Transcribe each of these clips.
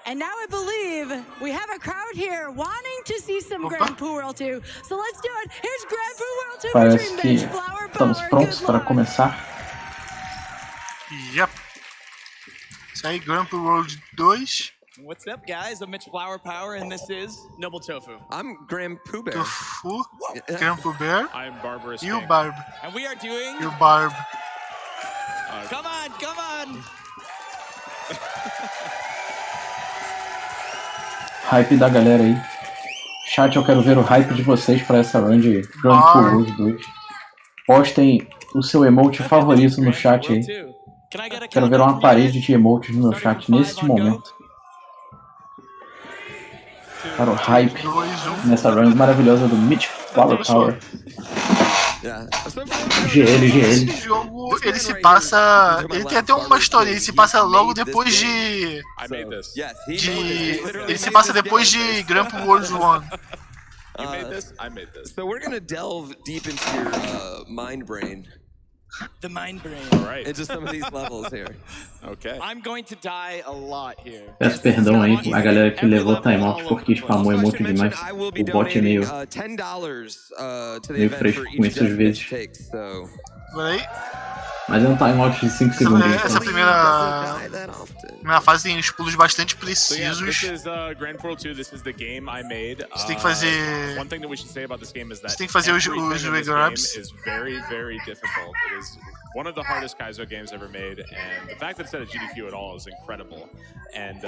And now I believe we have a crowd here wanting to see some Grand Poo World 2. So let's do it. Here's Grand Poo World 2 Parece between que Mitch, Flower estamos Power. prontos para começar. Yep. Isso aí, Grand Poo World 2. What's up, guys? I'm Mitch Flower Power, and this is Noble Tofu. I'm Grand Pooh Bear. Tofu, Grand Poo Bear. I'm Barbarous E o King. Barb. And we are doing... E o Barb. Come on, come on! Hype da galera aí. Chat, eu quero ver o hype de vocês para essa run de Grand Poo World 2. Postem o seu emote favorito no chat aí. Quero ver uma parede de emotes no meu chat neste momento. Para o hype nessa run maravilhosa do Mitch Flower Power. GL. Esse jogo, ele se passa... Ele tem até uma história, ele se passa logo depois de... Ele se passa depois de Grand Poo World 1. You made this? I made this. So we're gonna delve deep into your mind brain. The mind brain. All right. Into some of these levels here. Okay. I'm going to die a lot here. Peço perdão aí a galera que levou timeout porque spamou emote demais. O bot é meio fresco com isso às vezes. Mas é um timeout de 5 segundos. Essa primeira fase tem os pulos bastante precisos. Você tem que fazer... Você tem que fazer os regrabs. One of the hardest Kaizo games ever made, and the fact that it's at a GDQ at all is incredible. And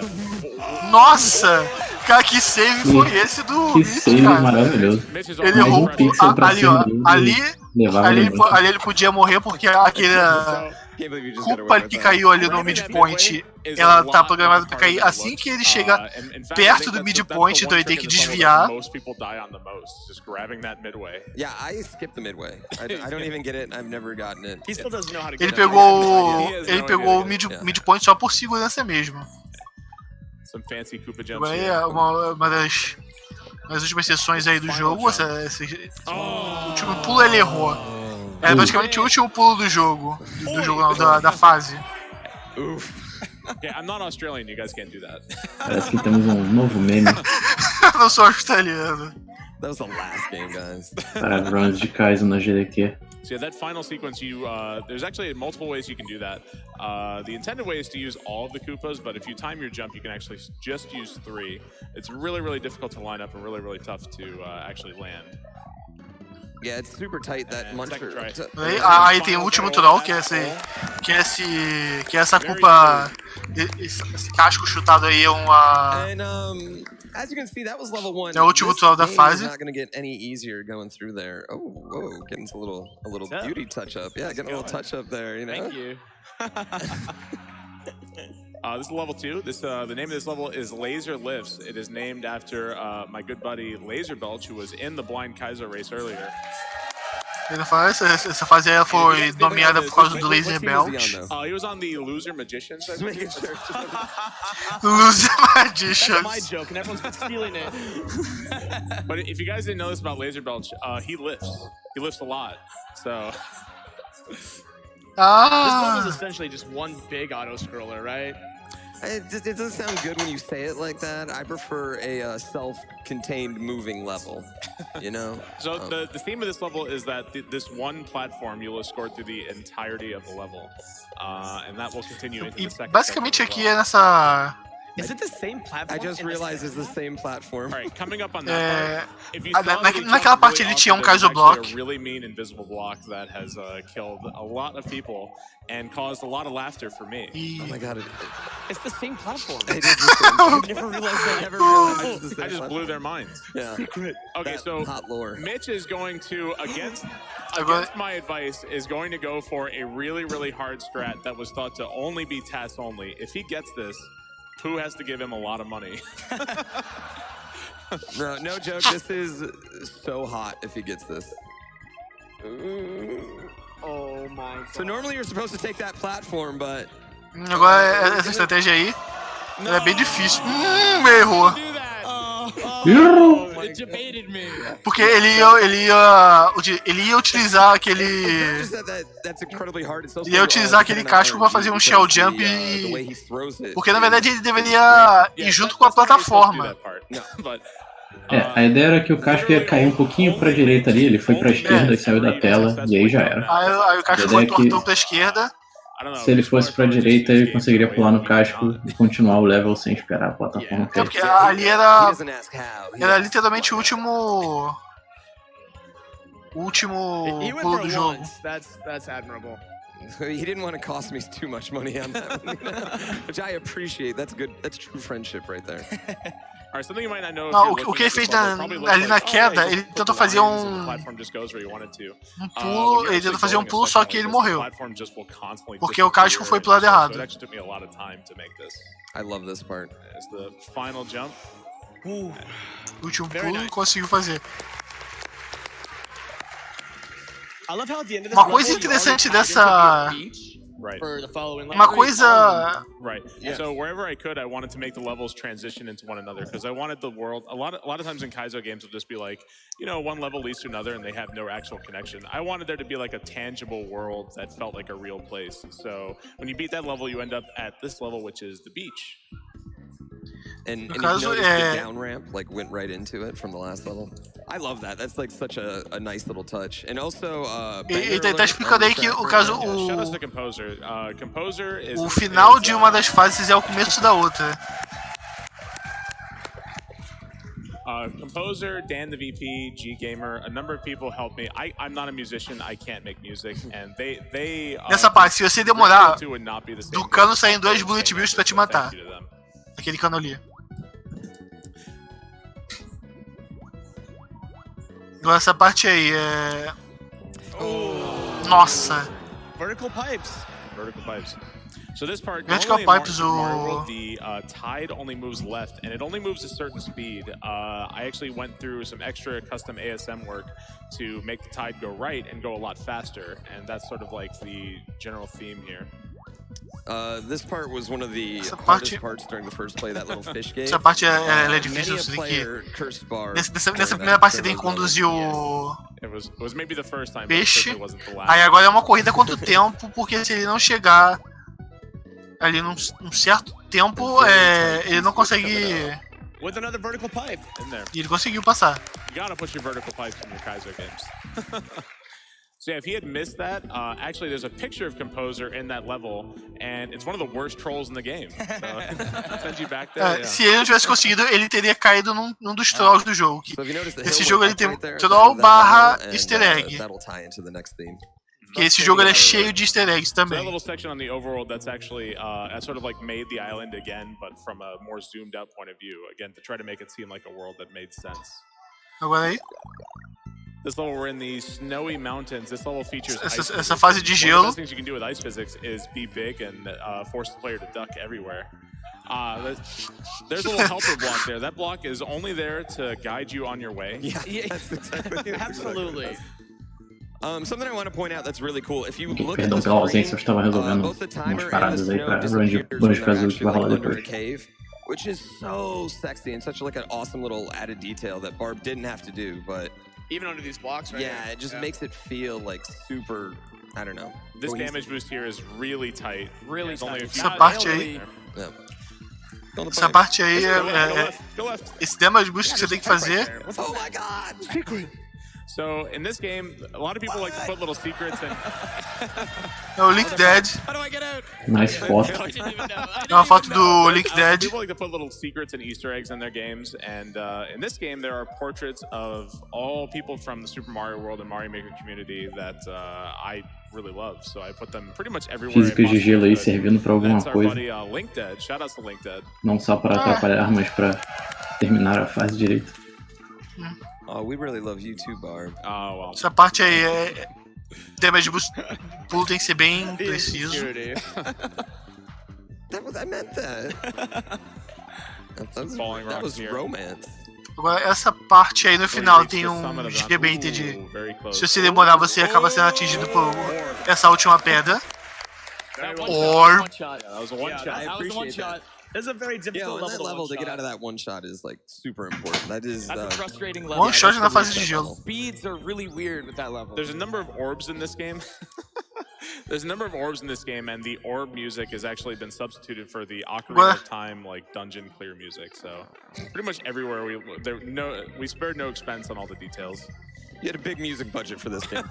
nossa! Cara, que save foi esse do Que save maravilhoso. Ele errou ali, ó. Ali ele podia morrer porque aquele culpa que caiu ali no midpoint, ela tá programada pra cair assim que ele chega perto do midpoint, então ele tem que desviar. Yeah, I skipped the midway. I don't even get it. I've never gotten it. Ele pegou o midpoint só por segurança mesmo. Uma das últimas sessões aí do jogo, o último pulo ele errou. É praticamente o último pulo do jogo. Da fase. Yeah, I'm not Australian, you guys can't do that. Parece que temos um novo meme. Eu não sou australiano. That was the last game, guys. Para runs de Kaizo na GDQ. So yeah, that final sequence, there's actually multiple ways you can do that. The intended way is to use all of the Koopas, but if you time your jump, you can actually just use 3. It's really, really difficult to line up and really, really tough to actually land. Yeah, it's super tight, that muncher. Aí tem o último troll, que é essa culpa, esse casco chutado aí é uma... As you can see, that was level 1. É o último troll da fase. Not going to get any easier going through there. Oh, whoa, getting a little beauty touch up. Yeah, getting a little touch up there, you know. Thank you. This is level 2. The name of this level is Laser Lifts. It is named after my good buddy Laser Belch, who was in the Blind Kaizo race earlier. Essa fase aí foi nomeada por causa do Laser Belch. He was on the Loser Magicians. Loser Magicians. That's my joke, and everyone's been stealing it. But if you guys didn't know this about Laser Belch, he lifts. He lifts a lot. So. This one is essentially just one big auto scroller, right? It doesn't sound good when you say it like that. I prefer a self-contained moving level, you know? So the theme of this level is that this one platform you'll escort through the entirety of the level. And that will continue into the second. Basicamente aqui é nessa... Is it the same platform? I just realized it's the same platform. All right, coming up on that part, if you naquela parte ele tinha Kaizo block. A really mean invisible block that has killed a lot of people and caused a lot of laughter for me. Oh my god, it's the same platform. It is the same. I never realized that. I just blew their minds. Yeah. Secret. Okay, so hot lore. Mitch is going to against my advice is going to go for a really, really hard strat that was thought to only be TAS only. If he gets this, Pooh has to give him a lot of money. No joke, this is so hot if he gets this. Oh my god. So normally you're supposed to take that platform, but... Agora essa estratégia aí é bem difícil. Errou. It debated me. Porque ele ia utilizar aquele... Ele ia utilizar aquele casco pra fazer um shell jump e... Porque na verdade ele deveria ir junto com a plataforma. A ideia era que o casco ia cair um pouquinho pra direita ali, ele foi pra esquerda e saiu da tela, e aí já era. Aí o casco foi tortão pra esquerda. Se ele fosse pra direita, ele conseguiria pular no casco e continuar o level sem esperar a plataforma cair. Porque ali era literalmente o último pulo do jogo. That's admirable. He didn't want to cost me too much money on that one, which I appreciate. That's good. That's true friendship right there. Não, o que ele fez ali na queda, ele tentou fazer um pulo, ele tentou fazer um pulo, só que ele morreu. Porque o casco foi pro lado errado. I love this part. O último pulo conseguiu fazer. Uma coisa interessante dessa... Uma coisa... So wherever I could, I wanted to make the levels transition into one another because I wanted the world. A lot of times in Kaizo games will just be like, you know, one level leads to another and they have no actual connection. I wanted there to be like a tangible world that felt like a real place. So when you beat that level, you end up at this level, which is the beach. And you notice the down ramp like went right into it from the last level. I love that. That's like such a nice little touch. And also, ele tá explicando aí que o caso o final de uma das fases é o começo da outra. Composer, Dan the VP, G Gamer, a number of people helped me. I'm not a musician, I can't make music, and they nessa parte, se você demorar, do cano saem 2 bullet bills pra te matar. Aquele cano ali. Agora essa parte aí é... Nossa! Vertical pipes. So this part, vertical pipes, the tide only moves left, and it only moves a certain speed. I actually went through some extra custom ASM work to make the tide go right and go a lot faster, and that's sort of like the general theme here. This part was one of the hardest parts during the first play, that little fish game. Essa parte é difícil, você tem que... Nessa primeira parte você tem que conduzir o... peixe. Aí agora é uma corrida contra o tempo, porque se ele não chegar ali num certo tempo, ele não consegue... E ele conseguiu passar. So yeah, if he had missed that, actually there's a picture of Composer in that level, and it's one of the worst trolls in the game. So, send you back there. Se ele não tivesse conseguido, ele teria caído num dos trolls do jogo. Esse jogo ele tem troll barra easter egg. Que esse jogo ele é cheio de easter eggs também. So that little section on the overworld, that's actually sort of like made the island again, but from a more zoomed out point of view, again to try to make it seem like a world that made sense. Agora aí. This level we're in the snowy mountains. This level features essa fase de gelo. One of the things you can do with ice physics is be big and force the player to duck everywhere. There's a little helper block there. That block is only there to guide you on your way. Yeah, that's exactly absolutely. Something I want to point out that's really cool. If you look Perdão pela ausência, eu estava resolvendo umas paradas aí pra run azul que vai rolar depois. Which is so sexy and such like an awesome little added detail that Barb didn't have to do, but even under these blocks, right? Yeah, it just makes it feel like super. I don't know. This damage boost here is really tight. Really tight. Essa parte aí. Essa parte aí esse damage boost que você tem que fazer. Oh my God! So in this game, a lot of people like to put little secrets in. É o Link Dead. How do I get out? Nice foto. É uma foto do Link Dead. People like to put little secrets and Easter eggs in their games, and in this game there are portraits of all people from the Super Mario World and Mario Maker community that I really love. So I put them pretty much everywhere. Físicas de gelo aí servindo pra alguma coisa. Link Dead. Shout out to Link Dead. Não só para atrapalhar, mas para terminar a fase direito. Oh, we really love you too, Barb. Oh, well. Essa parte aí é... damage boost pulo tem que ser bem preciso. I meant that. That was romance. Agora essa parte aí no final tem um rebate de... Se você demorar, você acaba sendo atingido por essa última pedra. Or... There's a very difficult level to get out of that one shot is like super important. That's a frustrating level. One shot na fase de gelo. Speeds are really weird with that level. There's a number of orbs in this game. There's a number of orbs in this game, and the orb music has actually been substituted for the Ocarina of Time like dungeon clear music. So pretty much everywhere we spared no expense on all the details. You had a big music budget for this game.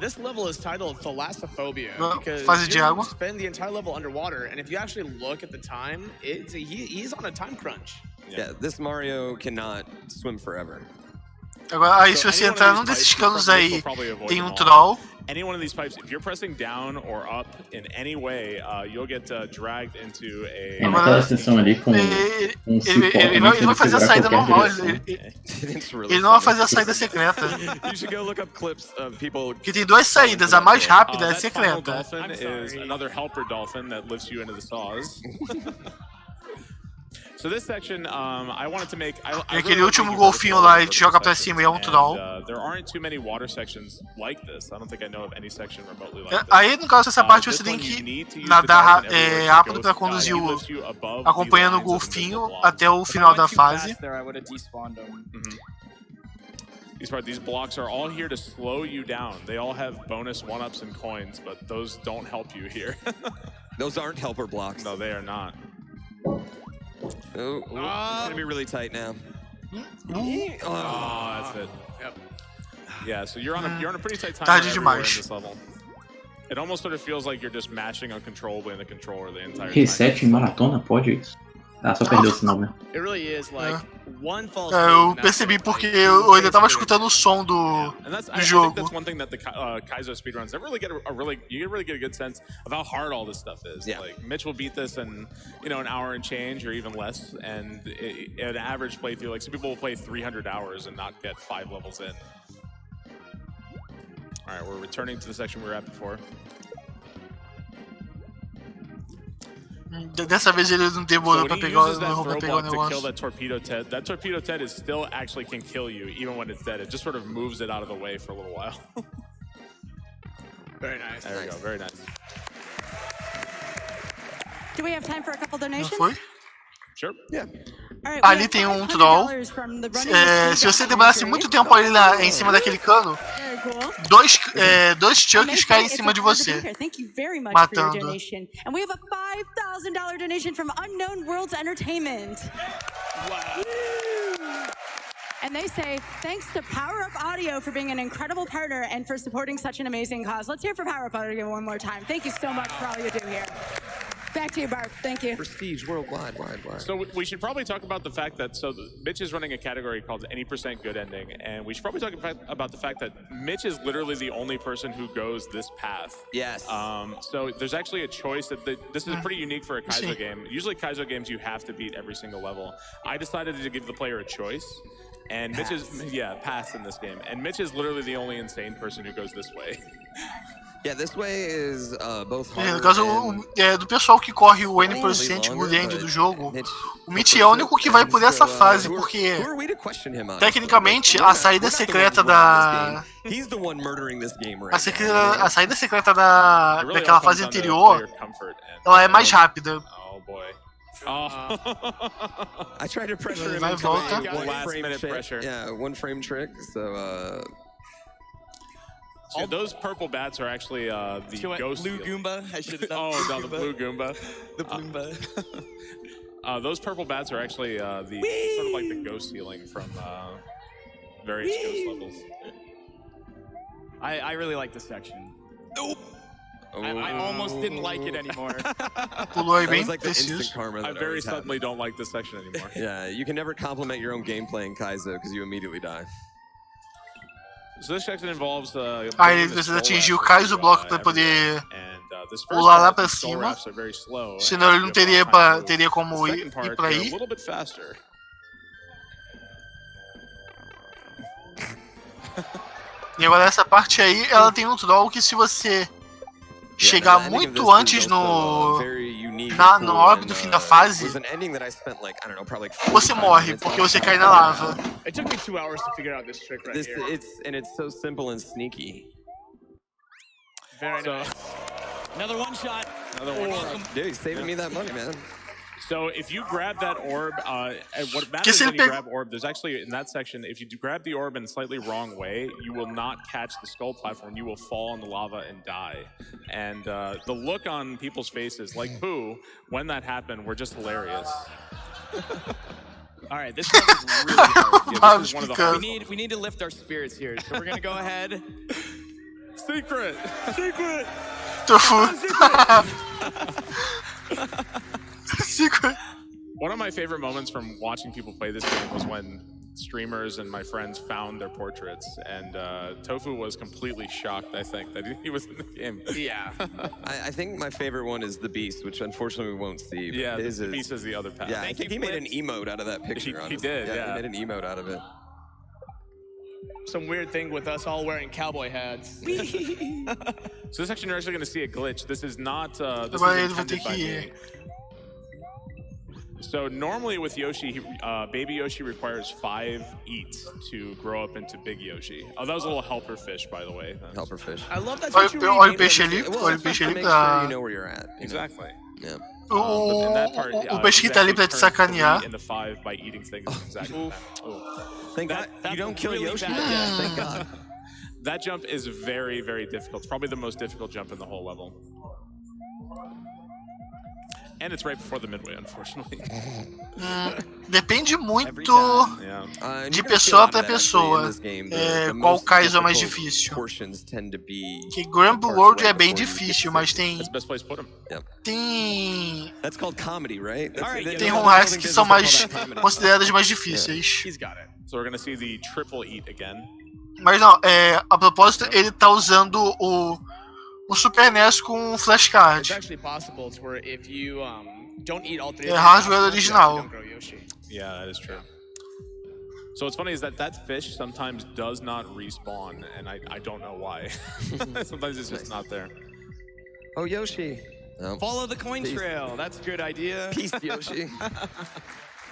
This level is titled Thalassophobia because you spend the entire level underwater, and if you actually look at the time, he's on a time crunch. Yeah, this Mario cannot swim forever. Agora, aí se você entrar num desses canos aí, tem troll. Any one of these pipes, if you're pressing down or up in any way, you'll get dragged into a... naquela seção ali com ele vai fazer a saída normal, ele não vai fazer a saída secreta. You should go look up clips of people... Porque tem duas saídas, a mais rápida é a secreta. Dolphin is another helper dolphin that lifts you into the saws. So this section, I wanted to make. Aquele último golfinho lá, ele te joga pra cima e é um troll. There aren't too many water sections like this. I don't think I know of any section remotely like this. Aí, no caso dessa parte, você tem que nadar rápido pra conduzir acompanhando o golfinho até o final da fase. These blocks are all here to slow you down. They all have bonus 1-ups and coins, but those don't help you here. Those aren't helper blocks. No, they are not. Oh, it's gonna be really tight now. Oh, that's it. Yep. Yeah, so you're on a pretty tight time everywhere in this level. It almost sort of feels like you're just mashing uncontrollably in the controller the entire time. Reset em maratona, pode isso? Ah, só perdeu o sinal mesmo. It really is like one false eu percebi porque eu ainda tava escutando o som do jogo. I think that's one thing that the Kaizo speedruns never really get you really get a good sense of how hard all this stuff is. Yeah. Like Mitch will beat this in an hour and change or even less, and an average playthrough, like some people will play 300 hours and not get 5 levels in. All right, we're returning to the section we were at before. Dessa vez ele não demorou pra pegar o negócio. That torpedo Ted is still actually can kill you even when it's dead. It just sort of moves it out of the way for a little while. Very nice. There we go. Very nice. Do we have time for a couple donations? Foi? Sure. Yeah. Right, ali tem um troll. Se você demorasse muito tempo ali em cima daquele cano, dois chunks caem em cima de você, matando. And we have a $5,000 donation from Unknown Worlds Entertainment. Wow. And they say, thanks to Power Up Audio for being an incredible partner and for supporting such an amazing cause. Let's hear it for Power Up Audio one more time. Thank you so much for all you do here. Back to you, Barb. Thank you. Prestige worldwide, So we should probably talk about the fact that Mitch is running a category called Any % Good Ending, and we should probably talk about the fact that Mitch is literally the only person who goes this path. Yes. So there's actually a choice that this is pretty unique for a Kaizo game. Usually Kaizo games you have to beat every single level. I decided to give the player a choice. And Mitch is pass in this game. And Mitch is literally the only insane person who goes this way. Yeah, this way is both no caso, do pessoal que corre o N% Good End do jogo, o Mitch é o único que vai por essa fase, porque tecnicamente a saída secreta a saída secreta daquela fase anterior, ela é mais rápida. I tried to pressure him into one frame trick, so those purple bats are actually the ghost blue Goomba. I should have done. Oh, no, the blue Goomba. The Bloomba. Those purple bats are actually sort of like the ghost ceiling from various ghost levels. I really like this section. Nope. I almost didn't like it anymore. Like the instant karma I very suddenly don't like this section anymore. Yeah, you can never compliment your own gameplay in Kaizo because you immediately die. So this section involves aí você atingiu o Kaizo bloco para poder pular lá para cima, senão ele não teria como ir para aí. E agora essa parte aí, ela tem um troll que se você chegar muito antes no orbe do fim da fase, você morre, porque você cai na lava. It took me 2 hours to figure out this trick right here. It's so simple and sneaky. Very nice. Another one shot. Another one. Dude, he's saving me that money, man. So if you grab that orb, and what matters when you grab orb, there's actually in that section, if you grab the orb in a slightly wrong way, you will not catch the skull platform. You will fall in the lava and die. And the look on people's faces, like Boo, when that happened, were just hilarious. All right, this one is really hard. Yeah, this is one of the we need to lift our spirits here. So we're gonna go ahead. Secret. Secret. One of my favorite moments from watching people play this game was when streamers and my friends found their portraits, and Tofu was completely shocked, I think, that he was in the game. Yeah. I think my favorite one is the Beast, which unfortunately we won't see. Yeah, the Beast is the other path. Yeah, I think he made an emote out of that picture. He did, yeah. He made an emote out of it. Some weird thing with us all wearing cowboy hats. So this section you're actually going to see a glitch. This is not this is intended by me. So normally with Yoshi, baby Yoshi requires 5 eats to grow up into big Yoshi. Oh, that was a little helper fish, by the way. Helper fish. I love that. Olha o peixe ali, olha o peixe ali Make pra... sure you know where you're at. Exactly. Yeah. O peixe que tá ali pra te sacanear. In the 5 by eating things exactly. Thank God you don't kill Yoshi. Thank God. That jump is very, very difficult. It's probably the most difficult jump in the whole level. And it's right before the midway, unfortunately. Depende muito de pessoa pra pessoa. Qual Kaizo é mais difícil. Que Grand World é bem difícil, mas tem... Tem ROMs que são mais consideradas mais difíceis. So we're gonna see the triple eat again. Mas não, a propósito, ele tá usando o Super NES com flashcard. É hardware original. Yeah, that is true. So what's funny is that fish sometimes does not respawn, and I don't know why. Sometimes it's just not there. Oh, Yoshi. Follow the coin trail. That's a good idea. Peace, Yoshi.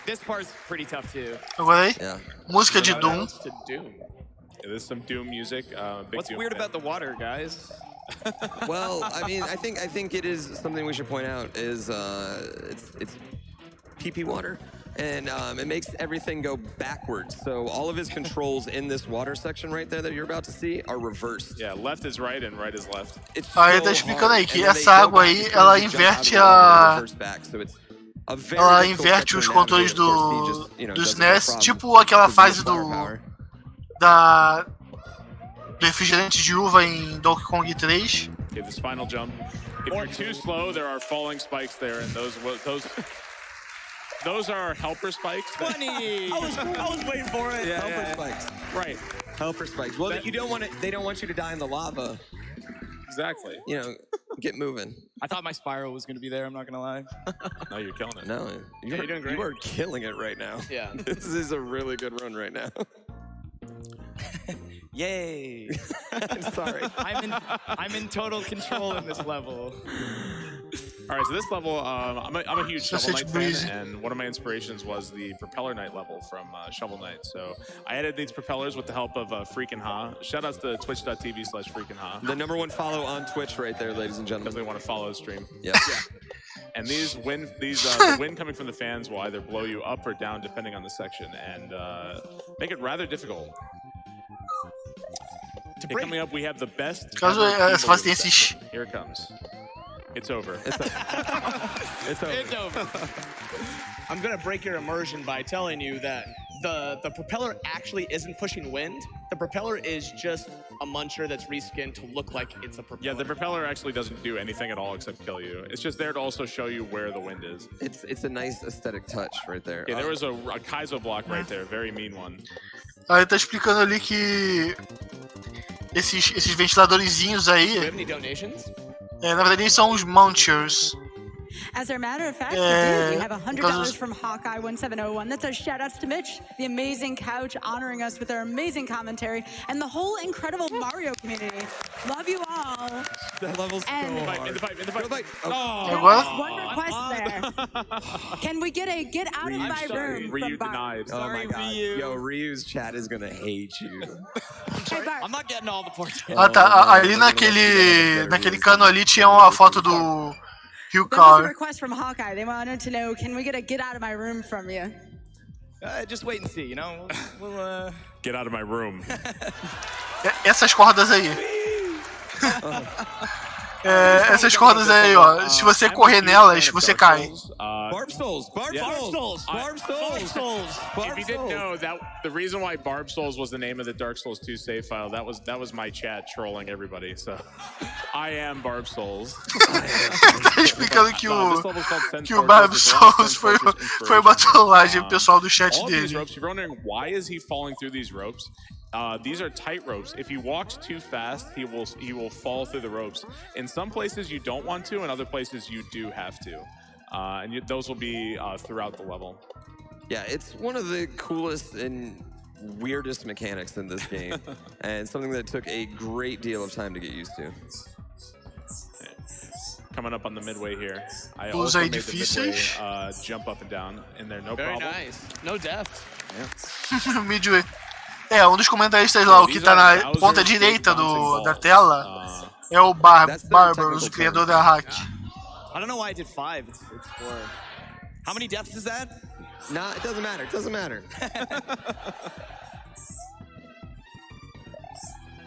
This part's pretty tough too. Agora aí, música de Doom. Yeah, there's some Doom music. What's weird about the water, guys? Well, I mean, I think it is something we should point out is it's PP water, and it makes everything go backwards. So all of his controls in this water section right there that you're about to see are reversed. Yeah, left is right and right is left. Ele tá explicando aí que essa água aí, ela inverte ela inverte os controles do SNES, tipo aquela fase do refrigerante de uva em Donkey Kong 3. Okay, this final jump. If you're too slow, there are falling spikes there, and those are helper spikes. Funny. I was waiting for it. Yeah, helper spikes. Right. Helper spikes. Well, you don't want it. They don't want you to die in the lava. Exactly. You know, get moving. I thought my spiral was going to be there. I'm not going to lie. No, you're killing it. No, you're doing great. You are killing it right now. Yeah. This is a really good run right now. Yay! Sorry. I'm in total control in this level. All right, so this level, I'm a huge Shovel Knight fan, and one of my inspirations was the Propeller Knight level from Shovel Knight. So I added these propellers with the help of Freakin' Ha. Shoutouts to twitch.tv/Freakin' Ha. The #1 follow on Twitch right there, ladies and gentlemen. Definitely want to follow the stream. Yeah. And the wind coming from the fans will either blow you up or down depending on the section, and make it rather difficult. Coming up, we have the best. Here it comes. It's over. It's over. It's over. I'm gonna break your immersion by telling you that the propeller actually isn't pushing wind. The propeller is just a muncher that's reskinned to look like it's a propeller. Yeah, the propeller actually doesn't do anything at all except kill you. It's just there to also show you where the wind is. It's a nice aesthetic touch right there. Yeah, there was a Kaizo block right there, very mean one. Ele tá explicando ali que esses ventiladorzinhos aí, na verdade eles são os munchers. As a matter of fact, we have $100 from Hawkeye1701. That's our shout-outs to Mitch, the amazing couch, honoring us with their amazing commentary, and the whole incredible Mario community. Love you all. That level's so hard. In the pipe. Oh. One request there. Can we get a get out of my room Ryu from denied. Oh my god. Yo, Ryu's chat is gonna hate you. I'm not getting all the points. Ah tá, ali naquele cano ali tinha uma foto Rio There was a Car. request from Hawkeye. They wanted to know, can we get out of my room from you? Just wait and see, you know? We'll Get out of my room. Essas cordas aí. Essas cordas aí, ó. Se você correr nelas, você cai. Barb Souls. If you didn't know, the reason why Barb Souls was the name of the Dark Souls 2 save file, that was my chat trolling everybody. So I am Barb Souls. Tá explicando que o Barb Souls foi uma trollagem pessoal do chat dele. Ropes, you're wondering why is he falling through these ropes? These are tight ropes. If he walks too fast, he will fall through the ropes. In some places you don't want to, in other places you do have to. And those will be throughout the level. Yeah, it's one of the coolest and weirdest mechanics in this game, and something that took a great deal of time to get used to. Coming up on the midway here. I also made the midway jump up and down in there, no problem. Very nice. No death. Yeah. Midway. Dos comentaristas lá, o que tá na ponta direita da tela, é o Barbaros, o criador da hack. I don't know why I did 5. It's 4. How many deaths is that? Nah, it doesn't matter. It doesn't matter.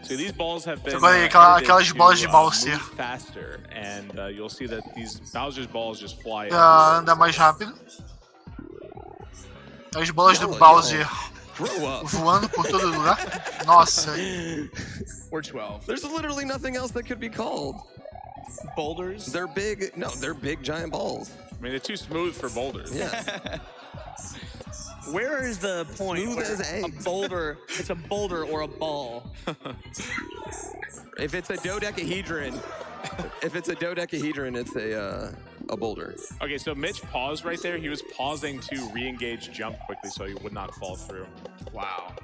So these balls have been Agora aquelas bolas de Bowser. Faster, and you'll see that these Bowser's balls just fly. Anda mais rápido. As bolas do Bowser voando por todo lugar. Nossa. We're 12. There's literally nothing else that could be called. Boulders? They're big. No, they're big giant balls. I mean, they're too smooth for boulders. Yeah. Where is the point Smooth where as eggs. a boulder, it's a boulder or a ball? If it's a dodecahedron, it's a boulder. Okay, so Mitch paused right there. He was pausing to re-engage jump quickly so he would not fall through. Wow.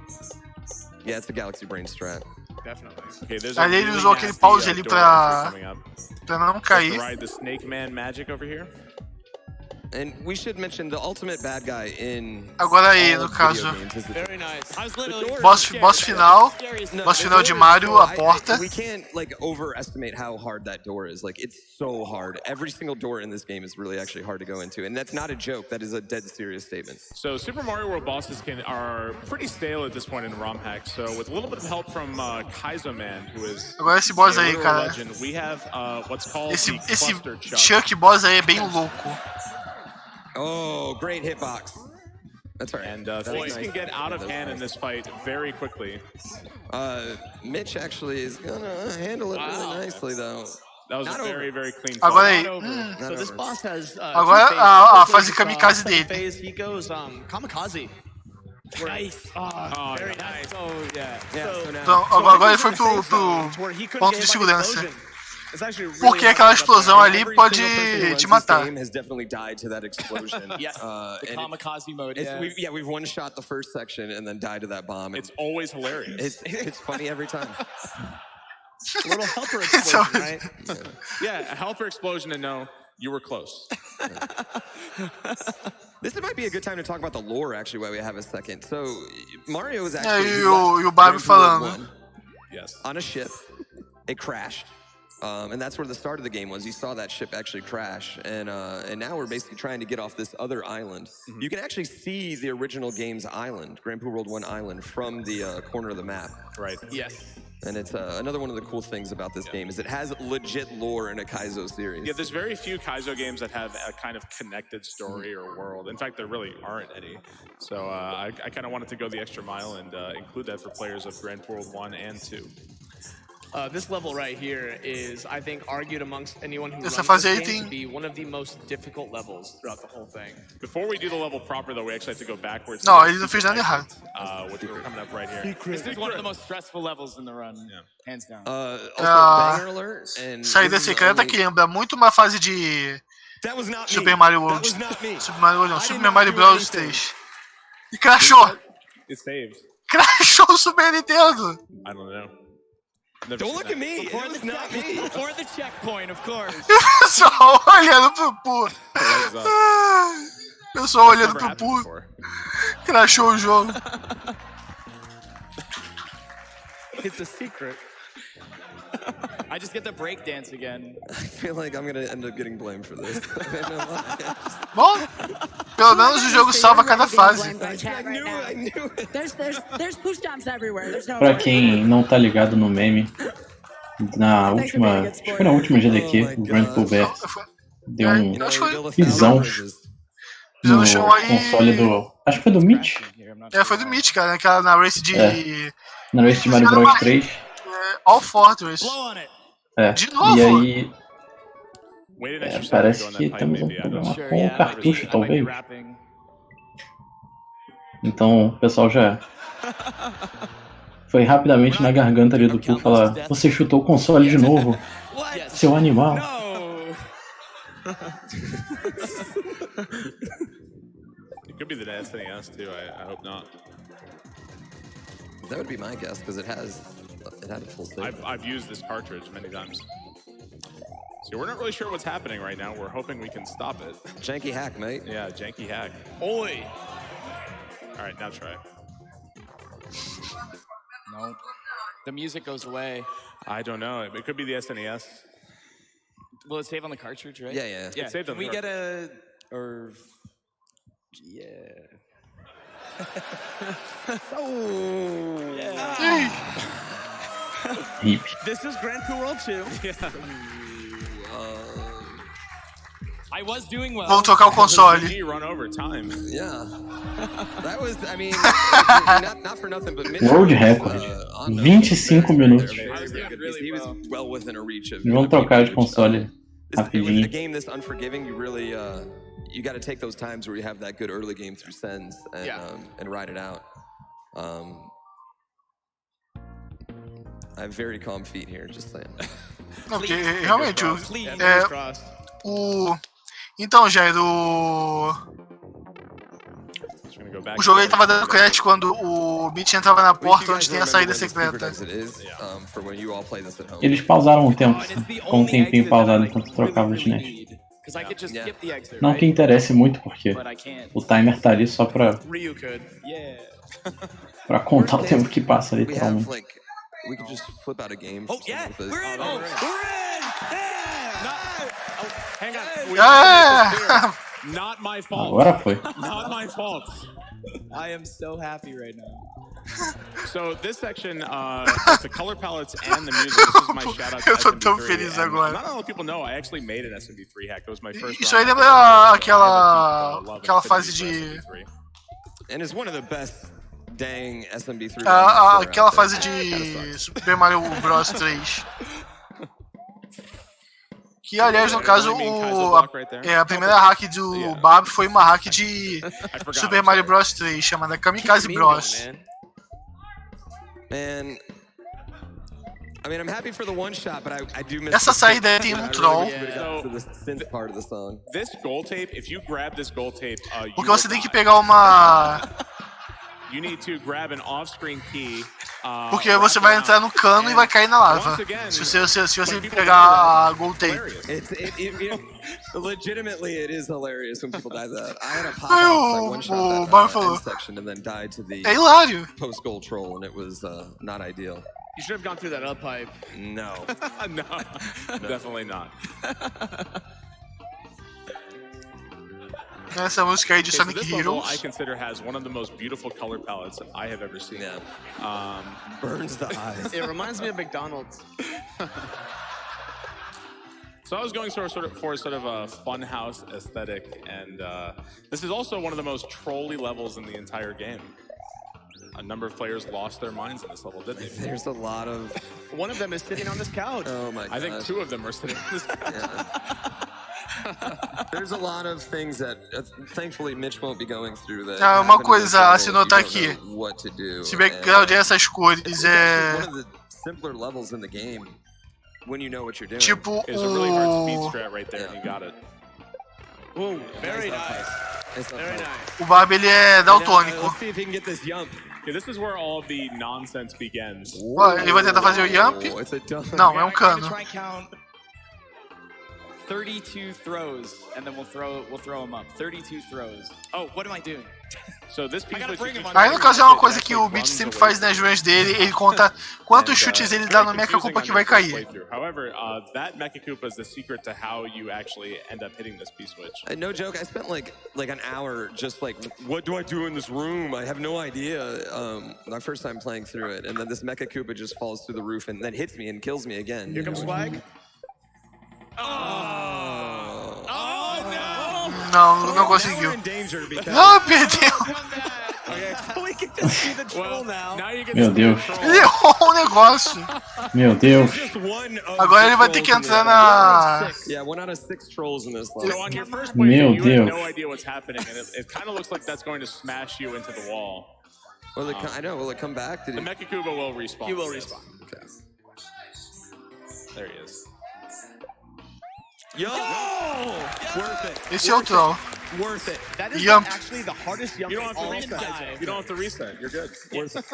Yeah, it's a Galaxy Brain strat. Definitely. Okay, there's Ali ele usou aquele pause ali pra não cair. Ride the Snake Man magic over here. And we should mention the ultimate bad guy in Agora aí, no caso, Very nice. I was literally boss final de Mario, a porta. We can't like overestimate how hard that door is. Like, it's so hard. Every single door in this game is really actually hard to go into, and that's not a joke. That is a dead serious statement. So Super Mario World bosses are pretty stale at this point in ROM hack. So with a little bit of help from Kaizo Man, who is Agora esse boss aí, cara. legend, we have what's called Esse the Cluster Chuck. Chuck boss aí é bem louco. Oh, great hitbox. That's right. And things can get out of hand in this fight very quickly. Mitch actually is gonna handle it really nicely, though. That was a very, very clean Agora fight. aí, So this boss has agora a fase kamikaze dele. Phase, he goes kamikaze. Nice. Very nice. Oh, yeah. Então, agora ele foi pro ponto de segurança. Porque aquela explosão ali pode te matar. Has definitely died to that explosion. Yes, the kamikaze mode. We've one shot the first section and then died to that bomb. It's always hilarious. It's funny every time. A little helper explosion, right? Yeah, a helper explosion, and no, you were close. This might be a good time to talk about the lore, actually, while we have a second. So, Mario is actually E o Barbie falando. Yes. On a ship. It crashed. And that's where the start of the game was. You saw that ship actually crash, and now we're basically trying to get off this other island. Mm-hmm. You can actually see the original game's island, Grand Poo World 1 island, from the corner of the map. Right. Yes. And it's another one of the cool things about this game is it has legit lore in a Kaizo series. Yeah, there's very few Kaizo games that have a kind of connected story or world. In fact, there really aren't any. So I kind of wanted to go the extra mile and include that for players of Grand Poo World 1 and 2. This level right here is, I think, argued amongst anyone who runs fase this aí game tem- to be one of the most difficult levels throughout the whole thing. Before we do the level proper, though, we actually have to go backwards. Não, ele não fez nada errado. Which we're coming up right here. This is one of the most stressful levels in the run, hands down. Also, banger alert, and Saída this is the secreta only- que lembra muito uma fase de That was not Super me. Mario That World. was not me. Super Mario World não, I did Super not Mario do Bros. anything. 3. E crashou! It saved. Crashou o Super Nintendo! I don't know. Never Don't seen look that. at me. It was not me. Before the checkpoint, of course. Só olhando pro Poo. Eu só olhando Never pro happened Poo. before. Crashou o jogo. It's a secret. I just get the break dance again. I feel like I'm gonna end up getting blamed for this. Bom, pelo menos o jogo salva cada fase. I knew it. There's push jumps everywhere. There's no Pra quem não tá ligado no meme, acho que foi na última GDQ, o Grand Pulver deu um pisão no console do... Acho que foi do Mitch. Foi do Mitch, cara, naquela na race de... na race de Mario Bros 3. All Fortress. De novo? E aí... parece que temos um problema com o cartucho, talvez. Então o pessoal já foi rapidamente na garganta ali do Pooh falar: você chutou o console de novo, seu animal. It could be the SNES too. I hope not. That would be my guess because it had a full save. I've used this cartridge many times. So we're not really sure what's happening right now. We're hoping we can stop it. Janky hack, mate. Yeah, janky hack. Oi. All right, now try. No. The music goes away. I don't know. It could be the SNES. Will it save on the cartridge, right? Yeah. It saved on Can we the get a... or... Yeah. This is Grand Prix World 2. I was doing well. Vamos tocar o console. Run over time. Yeah. That was, I mean, not for nothing, but World record. 25 minutos. He was well within a reach of. Vamos trocar de console rapidinho. A game this unforgiving, you really, you got to take those times where you have that good early game through sends and ride it out. I have very calm feet here, just saying. Ok, realmente, então, Jair, o jogo aí tava dando crash quando o Mitch entrava na porta onde tem a saída secreta. Eles pausaram um tempo, com um tempinho pausado enquanto trocava os net. Não que interesse muito, porque o timer tá ali só pra contar o tempo que passa, literalmente. We could just flip out a game. Oh, yeah! We're in! We're in! Hang on. Not my fault. Agora foi. Not my fault. I am so happy right now. So this section, it's the color palettes and the music. This is my shout out to Eu tô tão SMB3. feliz agora. Not a lot of people know I actually made an SMB3 hack. It was my first. Isso aí lembra aquela fase de... And it's one of the best dang SMB3. Aquela fase de Super Mario Bros 3. Que, aliás, no caso, a primeira hack do Bob foi uma hack de Super Mario Bros 3, chamada Kamikaze Bros. And I mean, I'm happy for the one shot, but I do miss. Essa saída aí tem um troll. This gold tape, if you grab this gold tape, porque você tem que pegar uma... You need to grab an off-screen key. Porque você vai entrar no cano e vai cair na lava. Se você pegar a gold tape. Legitimately, it is hilarious when people die that. I had a pop-up one-shot that end section and then died to the post-gold troll, and it was not ideal. You should have gone through that up pipe. No. No, definitely not. Essa música aí de Sonic Heroes. I consider has one of the most beautiful color palettes I have ever seen. Yeah. Burns the eyes. It reminds me of McDonald's. So I was going for a sort of a funhouse aesthetic, and this is also one of the most trolly levels in the entire game. A number of players lost their minds in this level, didn't they? There's a lot of... One of them is sitting on this couch. Oh my god. I think two of them are sitting on this couch. Yeah. There's a lot of things that, thankfully, Mitch won't be going through that. Uma coisa a se notar aqui. What to do. Se background essas cores one of the simpler levels in the game when you know what you're doing. Tipo It's a really hard speed strat right there, and you got it. Ooh, very nice. Very nice. O Bob ele é daltônico. Let's see if he can get this jump. Yeah, this is where all of the nonsense begins. Ele vai tentar fazer o jump? Não, é um cano. 32 throws, and then we'll throw them up. 32 throws. Oh, what am I doing? So this piece Aí no caso é uma coisa que o Mitch sempre faz nas runs dele, ele conta quantos chutes ele dá no Mecha Koopa que vai cair. However, that Mecha Koopa is the secret to how you actually end up hitting this P-switch. No joke, I spent like an hour just like, what do I do in this room? I have no idea. My first time playing through it, and then this Mecha Koopa just falls through the roof and then hits me and kills me again. Here comes Swag. Não conseguiu. Não, perdeu. Meu Deus. Ele errou o negócio. Meu Deus. Agora ele vai ter que entrar na... Meu Deus. I know, will it come back? The Mecha Koopa will respawn. He will respawn. Okay. There he is. Yo! Worth it. Esse é o troll. Worth it. That is Jump. actually the hardest jump. You don't have to reset. You don't have to reset. You're good. Worth it.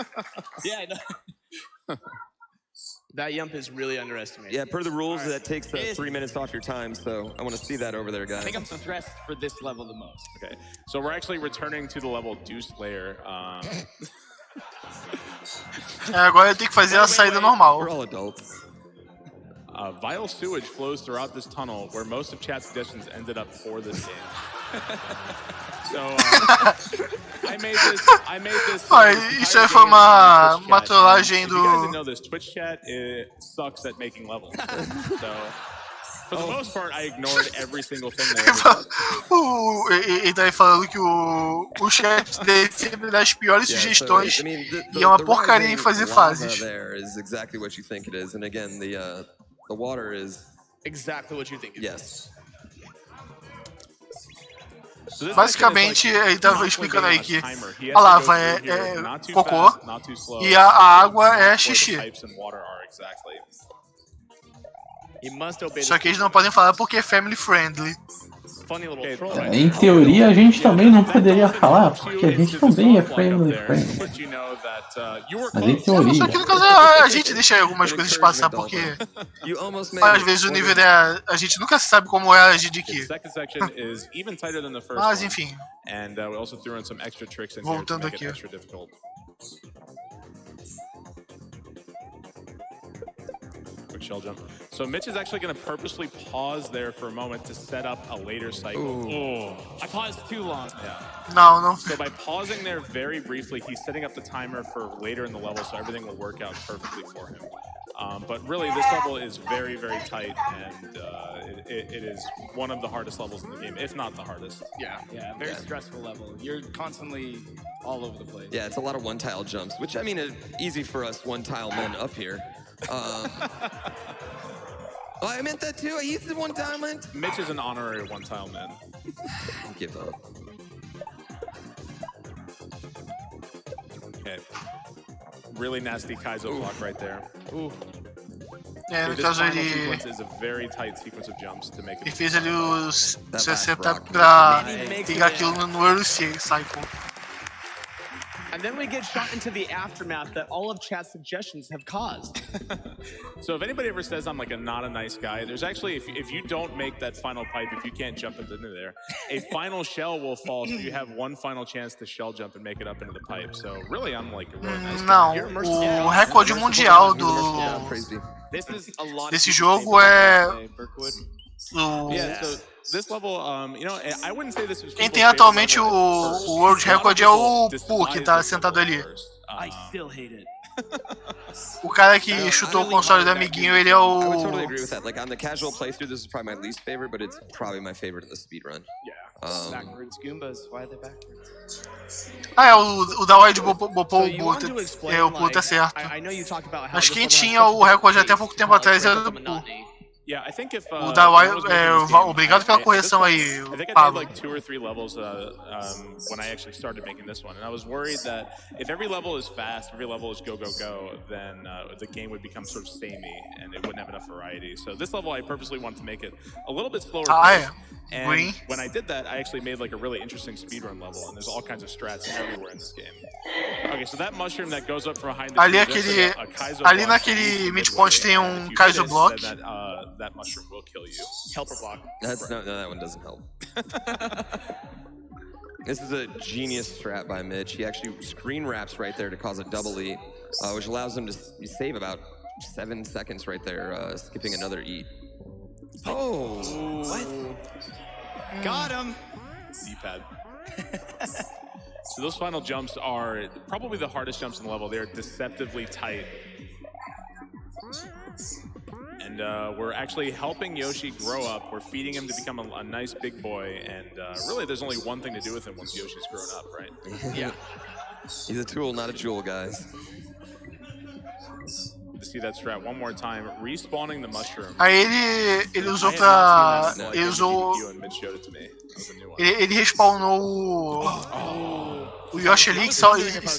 Yeah, I know. That jump is really underestimated. Yeah, per the rules, that takes 3 minutes off your time, so I want to see that over there, guys. I think I'm stressed for this level the most. Okay, so we're actually returning to the level Deuce Layer. Agora ele tem que fazer a saída normal. We're all adults. Vile sewage flows throughout this tunnel where most of chat suggestions ended up for this game. So, I made this. Isso aí foi uma trollagem do... You guys didn't know this. Twitch chat sucks at making levels. So, for the most part, I ignored every single thing they ever said. Ele tá aí falando que o chat dele sempre dá as piores sugestões e é uma porcaria em fazer fases. There is exactly what you think it is, and again, the water is exactly what you think it is. Yes. Basicamente, ele tava explicando aí que a lava é cocô e a água é xixi. Só que eles não podem falar porque é family friendly. Em teoria, a gente também não poderia falar, porque a gente também é family friendly. Mas em teoria... Só que no caso a gente deixa algumas coisas passar, porque às vezes o nível a gente nunca sabe como é a SGDQ. Mas enfim. Voltando aqui. Shell jump. So Mitch is actually going to purposely pause there for a moment to set up a later cycle. I paused too long. Yeah. No. So by pausing there very briefly, he's setting up the timer for later in the level, so everything will work out perfectly for him. But really, this level is very, very tight, and it is one of the hardest levels in the game, if not the hardest. Yeah, very stressful level. You're constantly all over the place. Yeah, it's a lot of one-tile jumps, which, I mean, is easy for us one-tile men up here. I meant that too. I used the one-tile man. Mitch is an honorary one-tile man. Give up. Okay. Really nasty Kaizo block right there. Ooh. É, no This caso final ele sequence is a very tight sequence of jumps to make it. fez ali os 60 pra pegar aquilo no early cycle. And then we get shot into the aftermath that all of chat's suggestions have caused. So if anybody ever says I'm like not a nice guy, there's actually, if you don't make that final pipe, if you can't jump into there, a final shell will fall, so you have one final chance to shell jump and make it up into the pipe. So really, I'm like a really nice guy. Não, o recorde mundial desse jogo é This level, you know, I wouldn't say this was. Quem tem atualmente o World Record é o Poo, que tá sentado ali. I still hate it. O cara que chutou o console do amiguinho, ele é o... I would totally agree with that. Like on the casual playthrough, this is probably my least favorite, but it's probably my favorite in the speedrun. Yeah. Backwards Goombas. Why are they backwards? É o da Wide Bopou o Poo, tá certo. Mas quem tinha o recorde até pouco tempo atrás era o Poo. Yeah, I think if o da obrigado pela correção aí, Pablo. Like 2 or 3 levels when I actually started making this one, and I was worried that if every level is fast, every level is go go go, then the game would become sort of samey and it wouldn't have enough variety. So this level, I purposely wanted to make it a little bit slower. And when I did that, I actually made like a really interesting speedrun level, and there's all kinds of strats everywhere in this game. Okay, so that mushroom that goes up from behind the ali naquele midpoint tem Kaizo block. that mushroom will kill you. Helper block. No, that one doesn't help. This is a genius strat by Mitch. He actually screen wraps right there to cause a double eat, which allows him to save about 7 seconds right there, skipping another eat. Oh! What? Got him! D-pad. So those final jumps are probably the hardest jumps in the level. They're deceptively tight. And we're actually helping Yoshi grow up. We're feeding him to become a nice big boy. And really, there's only one thing to do with him once Yoshi's grown up, right? Yeah. He's a tool, not a jewel, guys. To see that strat one more time, respawning the mushroom. Aí ele usou pra... Ele usou... Ele respawnou o Yoshi ali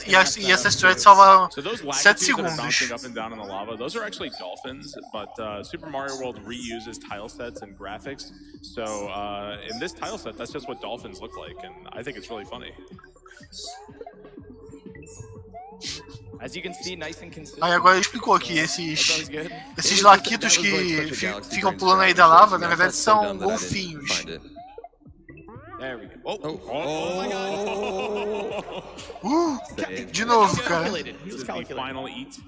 e essa strat salva 7 segundos. Up and down in the lava. Those are actually dolphins, but Super Mario World reuses tile sets and graphics. So in this tile set, that's just what dolphins look like, and I think it's really funny. As you can see, nice and consistent. Aí agora ele explicou que esses laquitos que ficam pulando aí da lava, na verdade são golfinhos. There we go. De novo, cara. Final eat.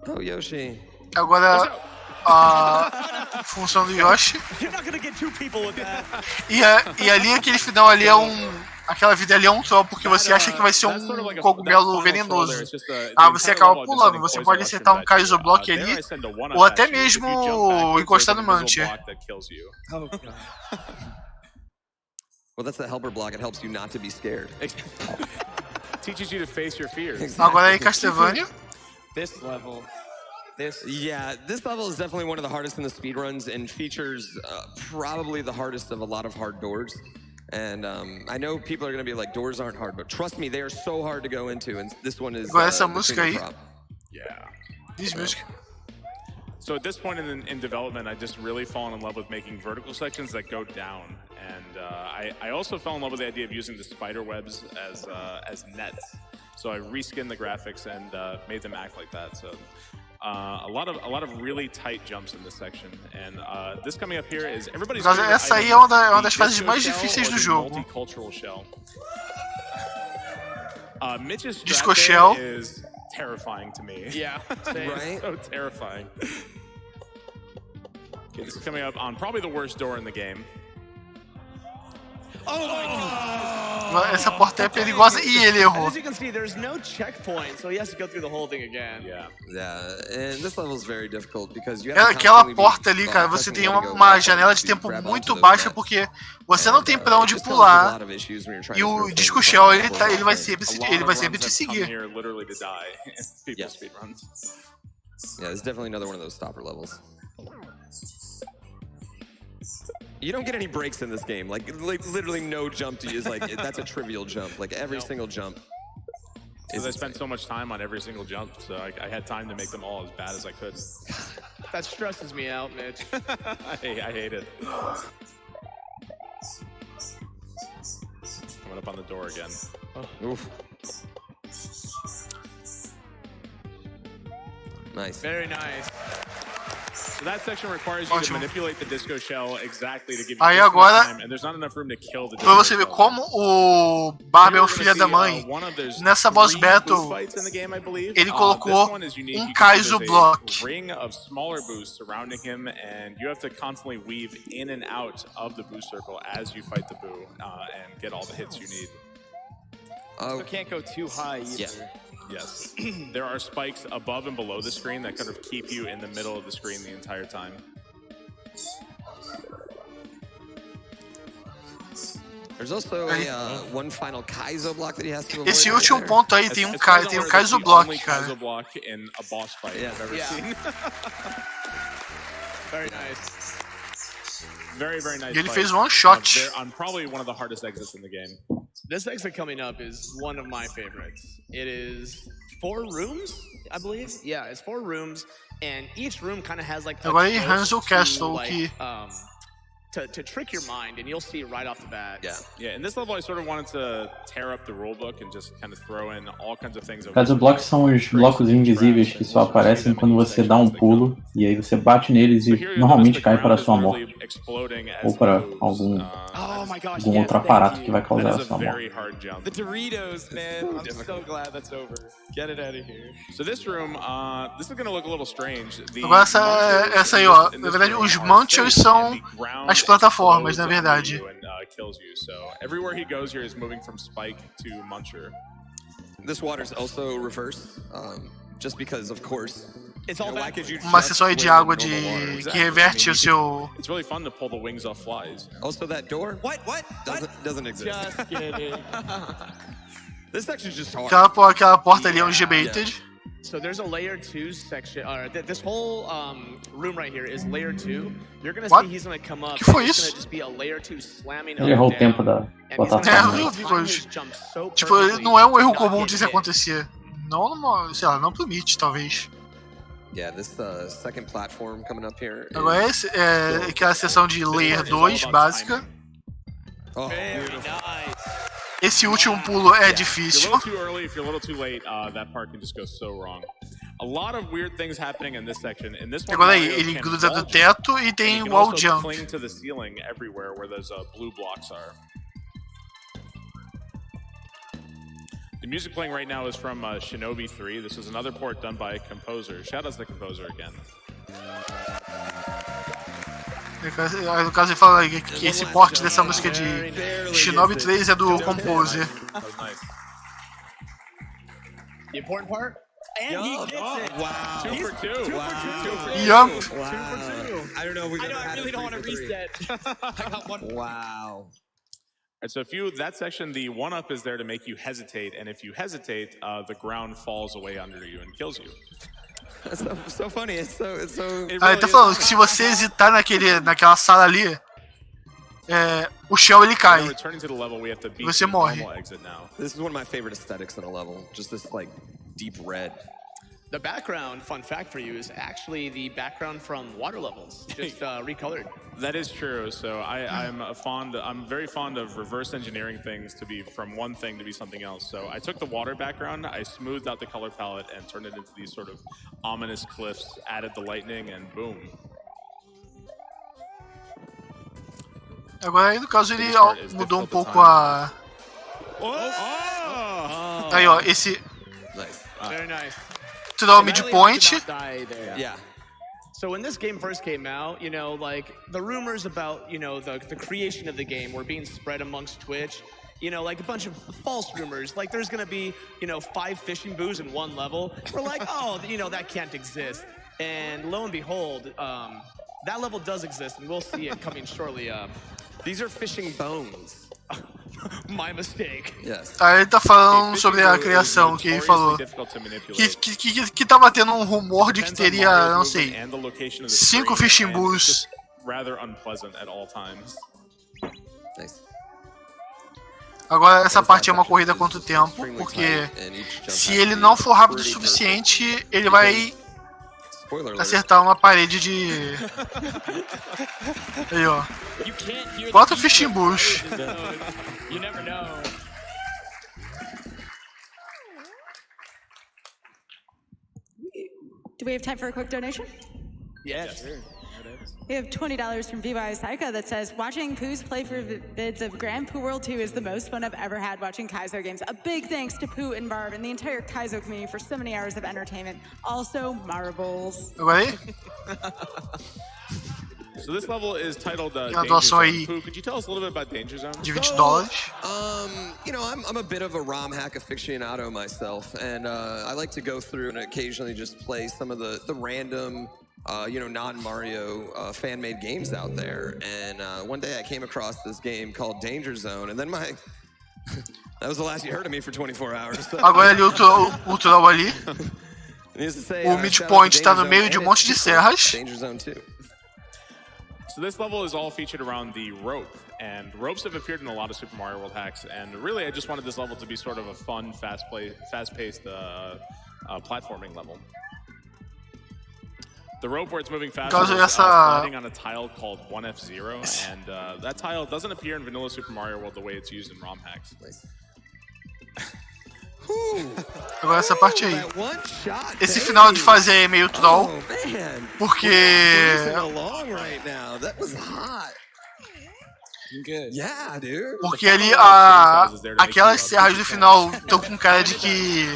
Oh, Yoshi. Agora a função do Yoshi. E ali aquele final ali é aquela vida ali é um troll, porque você acha que vai ser um cogumelo venenoso. Você acaba pulando, você pode acertar um Kaizo Block ali, ou até mesmo encostar no Mantia. Well, that's the helper block. It helps you not to be scared. Teaches you to face your fears. Agora aí, Castlevania. This level. Yeah, this level is definitely one of the hardest in the speedruns and features probably the hardest of a lot of hard doors. And I know people are going to be like, doors aren't hard, but trust me, they are so hard to go into, and this one is Agora essa música aí. Yeah. Diz música. So at this point in development, I just really fallen in love with making vertical sections that go down. And I also fell in love with the idea of using the spider webs as nets. So I reskinned the graphics and made them act like that. So a lot of really tight jumps in this section. And this coming up here is everybody's favorite item, essa aí é uma das fases mais difíceis do jogo. Multicultural shell. Mitch's Disco strat shell is terrifying to me. Yeah, right? So terrifying. Okay, this is coming up on probably the worst door in the game. Oh my God! Essa porta é perigosa e ele errou. As you can see, there's no checkpoint, so he has to go through the whole thing again. Yeah. Yeah, and this level is very difficult because you have to Aquela porta ali, cara, você tem uma janela de tempo muito baixa porque você não tem pra onde pular. E o Disco Shell ele vai sempre te seguir. Yeah, it's definitely another one of those stopper levels. You don't get any breaks in this game. Like literally no jump to you is like, that's a trivial jump. Like every single jump. Because I spent so much time on every single jump, so I had time to make them all as bad as I could. That stresses me out, Mitch. I hate it. Coming up on the door again. Oh. Oof. Nice. Very nice. So that section requires you to manipulate the disco shell exactly to give you Aí agora, time, and there's not enough room to kill the pra você ver como o Barba é o filho da mãe, nessa boss battle, ele colocou Kaizo Block. Ring of smaller boosts surrounding him, and you have to constantly weave in and out of the boost circle as you fight the boo and get all the hits you need. So can't go too high either. Yeah. Yes. There are spikes above and below the screen that kind of keep you in the middle of the screen the entire time. There's also one final Kaizo block that he has to avoid. Esse último ponto aí tem Kaizo Block, cara. Kaizo Block in a boss fight I've ever seen. Very nice. Very, very nice. E ele fez one shot. On probably one of the hardest exits in the game. This exit coming up is one of my favorites. It is 4 rooms, I believe. Yeah, it's 4 rooms, and each room kind of has like. Agora aí Hansel Castle que to trick your mind, and you'll see right off the bat. Yeah, in this level I sort of wanted to tear up the rulebook and just kind of throw in all kinds of things. Os blocos são os blocos invisíveis que só aparecem quando você dá um pulo e aí você bate neles e normalmente cai para a sua morte ou para algum outro aparato que vai causar a sua morte. The Doritos, man. I'm so glad that's over. Get it out of here. So this room, this is going to look a little strange. Agora essa aí, ó, na verdade os munchers são as plataformas, na verdade. So everywhere he goes here is moving from spike to muncher. This water's also reverse, just because, of course. It's all back. Uma acessória de água que reverte o seu. It's really fun to pull the wings off flies. Also, that door. What? Doesn't exist. Just kidding. This section's just hard. Aquela porta ali é ungibated. So there's a layer 2 section. This whole room right here is layer 2. You're gonna see he's gonna come up. Que foi it's isso? gonna just be a layer 2 slamming Ele errou o tempo da plataforma. Eu vi hoje. Tipo, não é um erro comum de se acontecer. Não, sei lá, não pro Meet, talvez. Yeah, this second platform coming up here. Agora é aquela seção de layer 2 básica. Oh, beautiful. Esse último pulo é difícil. If you're a little too early, if you're a little too late, that part can just go so wrong. A lot of weird things happening in this section. In this one, agora aí, ele gruda do teto e tem wall jump. Cling to the ceiling everywhere where those blue blocks are. The music playing right now is from Shinobi 3. This is another port done by a composer. Shout out to the composer again. No caso ele fala que esse port dessa música de Shinobi 3 é do composer. The important part? And he gets it. Wow. 2 for 2. Yup. 2 for 2. I don't know if we've ever had I really don't want to reset. I got one. Wow. And so that section, the 1-up is there to make you hesitate, and if you hesitate, the ground falls away under you and kills you. That's so funny. It's so. It Ele tá falando que se você hesitar naquela sala ali, o chão ele cai. Você morre. This is one of my favorite aesthetics in a level. Just this like deep red. The background, fun fact for you, is actually the background from water levels, just recolored. That is true. So I'm very fond of reverse engineering things to be from one thing to be something else. So I took the water background, I smoothed out the color palette, and turned it into these sort of ominous cliffs, added the lightning, and boom. Agora aí no caso ele mudou um pouco a. Aí ó, esse. Very nice. To the midpoint. Yeah. So when this game first came out, you know, like the rumors about, you know, the creation of the game were being spread amongst Twitch. You know, like a bunch of false rumors. Like there's gonna be, you know, 5 fishing booths in one level. We're like, oh, you know, that can't exist. And lo and behold, that level does exist, and we'll see it coming shortly. These are fishing bones. My mistake. Yes. Aí ele tá falando sobre a criação que ele falou. Que tava tendo um rumor de que teria, não sei, 5 fishing booths. Rather unpleasant at all times. Nice. Agora essa parte é uma corrida contra o tempo, porque se ele não for rápido o suficiente, ele vai acertar uma parede de. Aí ó. 4 fishing bush. You never know. Do we have time for a quick donation? Yes. Sure. We have $20 from VY Saika that says, watching Pooh's play for bids of Grand Pooh World 2 is the most fun I've ever had watching Kaizo games. A big thanks to Pooh and Barb and the entire Kaizo community for so many hours of entertainment. Also, marbles. Agora So this level is titled Danger Zone. Pooh, could you tell us a little bit about Danger Zone? De $20. You know, I'm a bit of a ROM hack aficionado myself, and I like to go through and occasionally just play some of the random, you know, non-Mario fan-made games out there. And one day I came across this game called Danger Zone, and then that was the last you heard of me for 24 hours. So. Agora ele ultrou ali. O midpoint tá no meio de monte de serras. Danger Zone 2. So this level is all featured around the rope, and ropes have appeared in a lot of Super Mario World hacks, and really I just wanted this level to be sort of a fun, fast-paced platforming level. The rope where it's moving fast Caso is essa... sliding on a tile called 1F0, and that tile doesn't appear in Vanilla Super Mario World the way it's used in ROM hacks. Agora essa parte aí. Esse final de fase é meio troll, porque... Porque ali aquelas serras do final estão com cara de que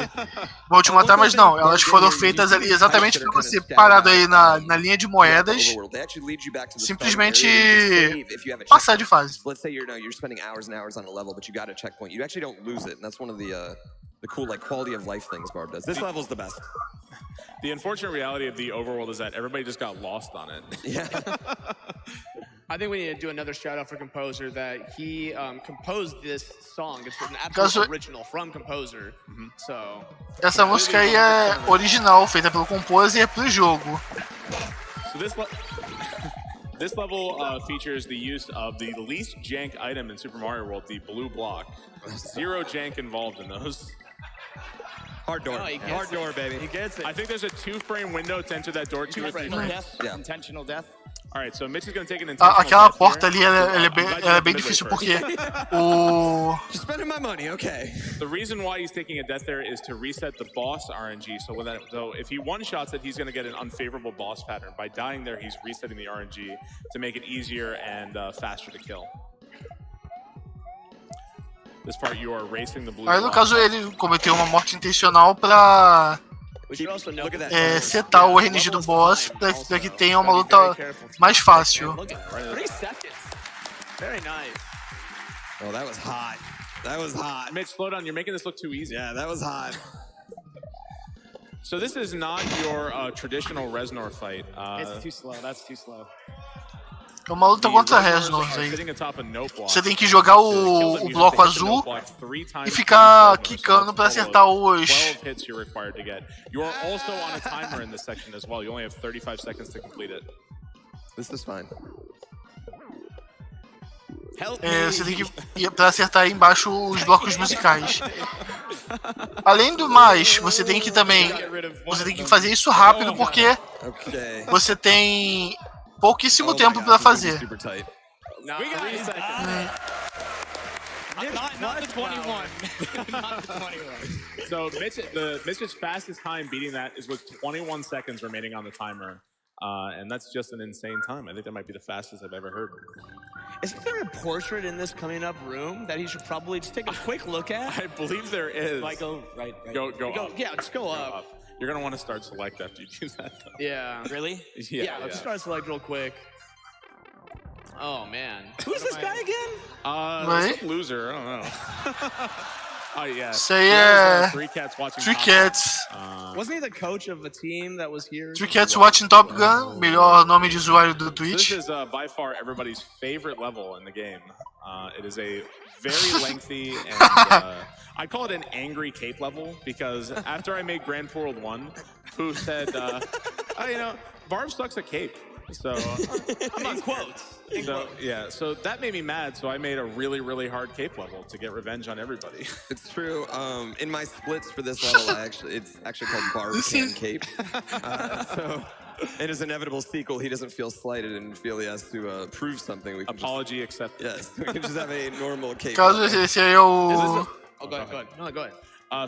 vão te matar, mas não, elas foram feitas ali exatamente para você parado aí na linha de moedas, simplesmente passar de fase. The cool, like, quality of life things Barb does. This level's the best. The unfortunate reality of the overworld is that everybody just got lost on it. Yeah. I think we need to do another shout out for Composer that he composed this song. It's an absolute original from Composer. So. Essa música aí é original, feita pelo Composer pro jogo. So this level features the use of the least jank item in Super Mario World, the blue block. Zero jank involved in those. Hard door. Oh, hard door, baby. He gets it. I think there's a 2-frame window to enter that door. 2 or 3 frames. Yeah. Intentional death. All right, so Mitch is going to take an intentional Aquela death porta here. ali ela é bem difícil porque o... Just spending my money, okay. The reason why he's taking a death there is to reset the boss RNG. So if he one-shots it, he's going to get an unfavorable boss pattern. By dying there, he's resetting the RNG to make it easier and faster to kill. This part you are racing the blue. Aí no caso ele cometeu uma morte intencional pra setar o RNG do boss pra que tenha uma luta mais fácil. Very nice. Oh, that was hot. That was hot. Mitch, slow down. You're making this look too easy. Yeah, that was hot. So this is not your traditional Reznor fight. It's too slow. That's too slow. É uma luta contra Reznors aí. Você tem que jogar o bloco azul e ficar quicando pra acertar os... 12 hits you're required to get. You are also on a timer in this section as well. You only have 35 seconds to complete it. This is fine. Você tem que ir pra acertar aí embaixo os blocos musicais. Além do mais, você tem que também... Você tem que fazer isso rápido porque você tem... pouquíssimo tempo para fazer. Not the 21. Not the 21. So Mitch's fastest time beating that is with 21 seconds remaining on the timer. And that's just an insane time. I think that might be the fastest I've ever heard. Isn't there a portrait in this coming up room that he should probably just take a quick look at? I believe there is. Like go right. Go up. Yeah, just go up. You're going to want to start select after you do that, though. Yeah. Really? Yeah, let's start select real quick. Oh, man. Who's this guy again? Some loser. I don't know. Oh, yeah. Say, Three Cats watching Three Cats. Wasn't he the coach of a team that was here? Three Cats watching Top Gun. Melhor nome de usuário do Twitch. This is by far everybody's favorite level in the game. It is a very lengthy and... I call it an angry cape level because after I made Grand World 1, Pooh said, Barb sucks at cape. So I'm on quotes. So that made me mad. So I made a really, really hard cape level to get revenge on everybody. It's true. In my splits for this level, it's actually called Barb Can Cape. So in his inevitable sequel, he doesn't feel slighted and feel he has to prove something. We can Apology accepted. Yes, we can just have a normal cape. Caso esse aí é o... Oh, go ahead. No, go ahead.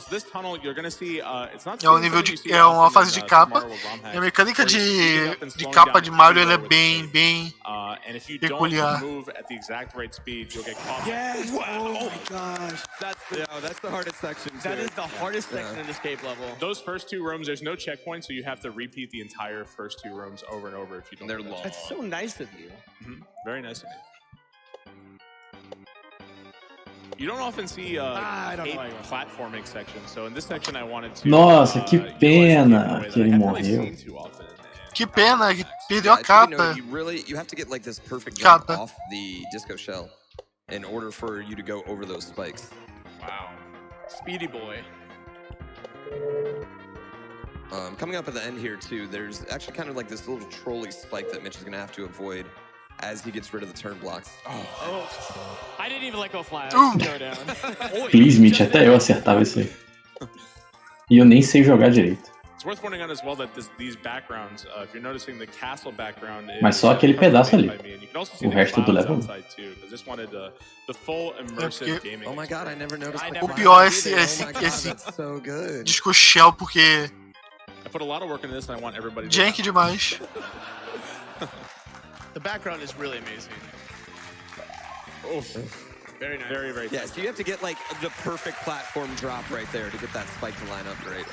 So this tunnel, you're going to see, it's not... É um nível de... É uma fase de capa. E a mecânica de capa de Mario ela é bem peculiar. Yes! Oh my gosh. That's the hardest section. That is the hardest section in this cape level. Those first 2 rooms, there's no checkpoint, so you have to repeat the entire first 2 rooms over and over if you don't. They're long. That's so nice of you. Very nice of me. You don't often see platforming sections, so in this section I wanted to... Nossa, que pena que ele morreu. Que pena, que perdeu a capa. You have to get like this perfect jump off the disco shell in order for you to go over those spikes. Wow. Speedy boy. Coming up at the end here too, there's actually kind of like this little trolley spike that Mitch is going to have to avoid as he gets rid of the turn blocks. Oh. I didn't even let go fly. Go down. Please, Mitch, até eu acertava isso aí. E eu nem sei jogar direito. It's worth pointing out as well that these backgrounds, if you're noticing the castle background, Mas só aquele pedaço ali. O resto do level. Just wanted the full immersive gaming. Oh my god, I never noticed. O pior é esse disco shell, porque I put a lot of work into this and I want everybody to jank demais. The background is really amazing. Oh, very nice. Very, very Yeah, so you have to get like the perfect platform drop right there to get that spike to line up great.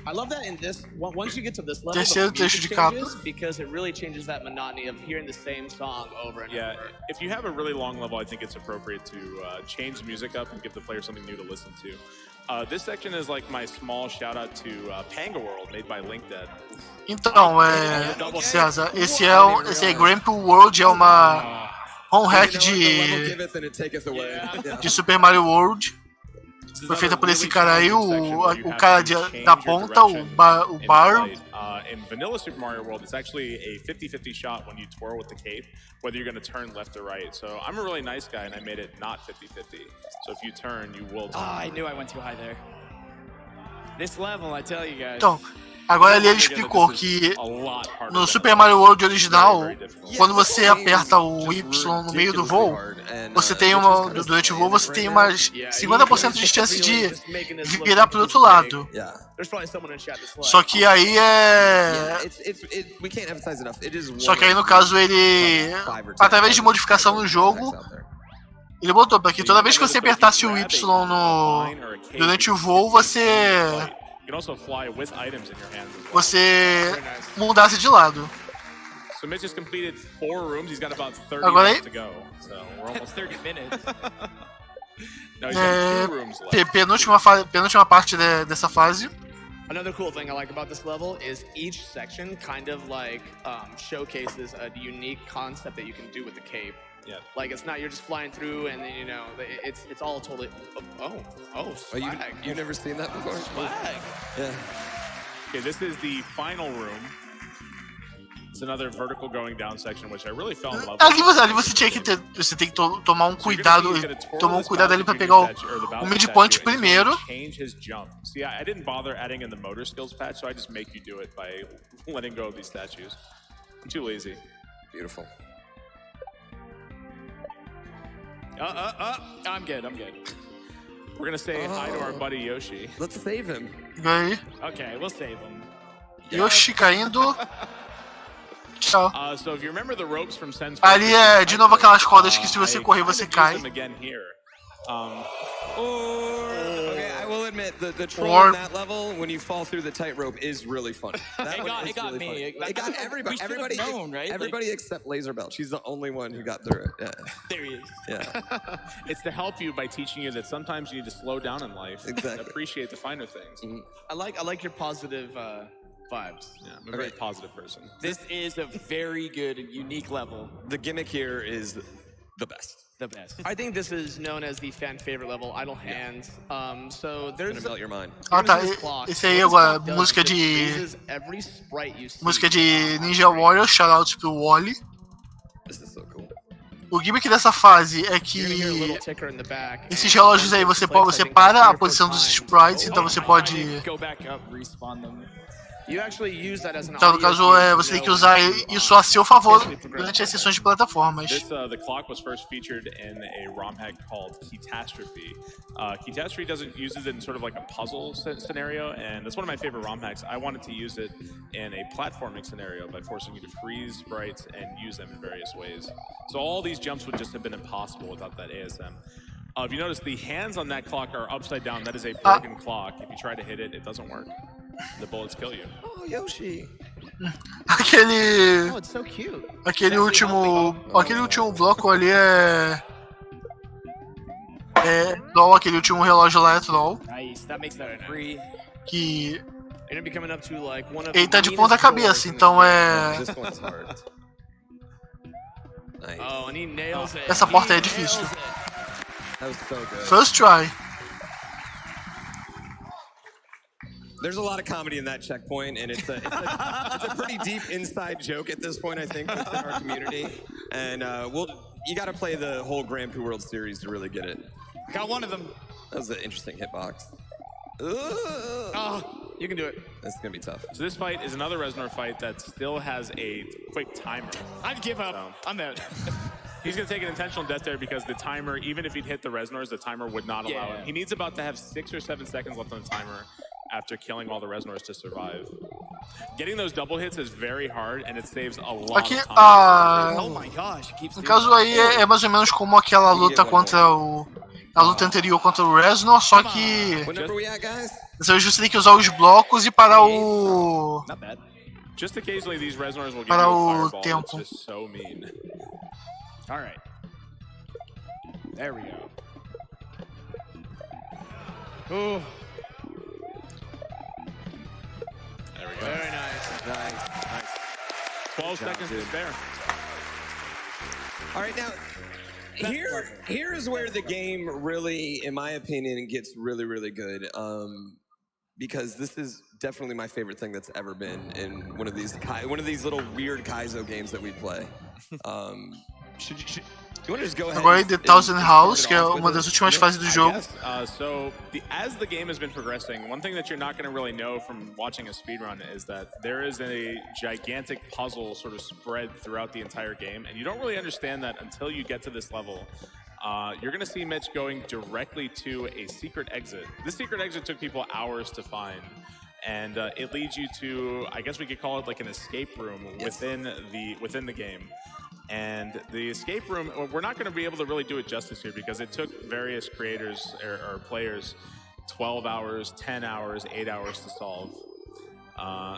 I love that in this, once you get to this level, Terceiro trecho de capa. because it really changes that monotony of hearing the same song over and over. If you have a really long level, I think it's appropriate to change the music up and give the player something new to listen to. This section is like my small shout out to Panga World, made by LinkDead. Então, César, esse é Grandpa World, é uma home hack de Super Mario World. Foi feita por esse cara aí, o cara da ponta, o Bar. In vanilla Super Mario World, it's actually a 50-50 shot when you twirl with the cape, whether you're going to turn left or right. So I'm a really nice guy, and I made it not 50-50. So if you turn, you will turn. I knew I went too high there. This level, I tell you guys. Então, agora ele explicou que no Super Mario World original, quando você aperta o Y no meio do voo, você tem durante o voo você tem umas 50% de chance de virar pro outro lado. Só que aí Só que aí no caso ele, através de modificação no jogo, ele botou para que toda vez que você apertasse o Y durante o voo, você mudasse de lado. So Mitch has completed 4 rooms. He's got about 30 Agora minutes to go. So we're almost 30 minutes. No, he's got 2 rooms left. Penúltima parte dessa fase. Another cool thing I like about this level is each section kind of like showcases a unique concept that you can do with the cape. Yeah. Like it's not you're just flying through and then it's all totally swag. You've never seen that before? Swag. Yeah. Okay, this is the final room. It's another vertical going down section, which I really fell in love with. Ali você tinha que você tem que tomar um cuidado, ali para pegar o midpoint primeiro. Change his jump. See, I didn't bother adding in the motor skills patch, so I just make you do it by letting go of these statues. I'm too lazy. Beautiful. I'm good. We're gonna say hi to our buddy Yoshi. Let's save him. Aí. Okay, we'll save him. Yoshi caindo. Tchau. So if you remember the ropes from Sense, ali é de novo aquelas cordas que se você correr você cai. Okay, I will admit the troll in that level when you fall through the tightrope is really funny. It got me. It got everybody. Everybody known, right? Everybody except Laserbelt. She's the only one who got through it. Yeah. There he is. Yeah. It's to help you by teaching you that sometimes you need to slow down in life and appreciate the finer things. Mm-hmm. I like your positive vibes. Yeah, I'm a very positive person. This is a very good and unique level. The gimmick here is the best. The best. I think this is known as the fan favorite level, Idle Hands. So there's gonna melt your mind. Esse aí agora música de Ninja Warrior, shoutouts pro Wally. This is so cool. O gimmick dessa fase é que esses relógios aí você para a posição dos sprites, então você pode. Então, no caso, você tem que usar isso a seu favor durante as sessões de plataformas. The clock was first featured in a ROM hack called Catastrophe. Catastrophe uses it in sort of like a puzzle scenario, and that's one of my favorite ROM hacks. I wanted to use it in a platforming scenario by forcing you to freeze sprites and use them in various ways. So all these jumps would just have been impossible without that ASM. If you notice, the hands on that clock are upside down. That is a broken clock. If you try to hit it, it doesn't work. The bullets kill you. Oh, Yoshi. Aquele. Oh, it's so cute. Aquele último bloco ali é troll, aquele último relógio lá é troll. Nice. That makes that free. Que ele tá de ponta cabeça, então é. Essa porta é difícil. First try. There's a lot of comedy in that checkpoint, and it's a pretty deep inside joke at this point, I think, within our community. And you got to play the whole Grand Prix World Series to really get it. Got one of them. That was an interesting hitbox. You can do it. That's gonna be tough. So this fight is another Reznor fight that still has a quick timer. I'd give up. I'm out. He's going to take an intentional death there because the timer, even if he'd hit the Reznors, the timer would not allow it. He needs about to have 6 or 7 seconds left on the timer after killing all the Reznors to survive. Getting those double hits is very hard, and it saves a lot Aqui, of time. Oh my gosh, no caso aí é mais ou menos como aquela luta contra o... A luta anterior contra o Reznor, só que... Dessa vez você tem que usar os blocos e parar o... Just occasionally these Reznors will give Para you a o fireball. tempo. It's just so mean. All right. There we go. Ooh. There we go. Very nice. Nice. 12 seconds to spare. All right, now, here is where the game really, in my opinion, gets really, really good. Because this is definitely my favorite thing that's ever been in one of these little weird Kaizo games that we play. You want to just go ahead? Agora aí, The Thousand House, que é uma das últimas fases do jogo. So, as the game has been progressing, one thing that you're not going to really know from watching a speedrun is that there is a gigantic puzzle sort of spread throughout the entire game, and you don't really understand that until you get to this level. You're going to see Mitch going directly to a secret exit. This secret exit took people hours to find, and it leads you to, I guess we could call it like an escape room within the game. And the escape room, we're not going to be able to really do it justice here because it took various creators or players 12 hours, 10 hours, 8 hours to solve.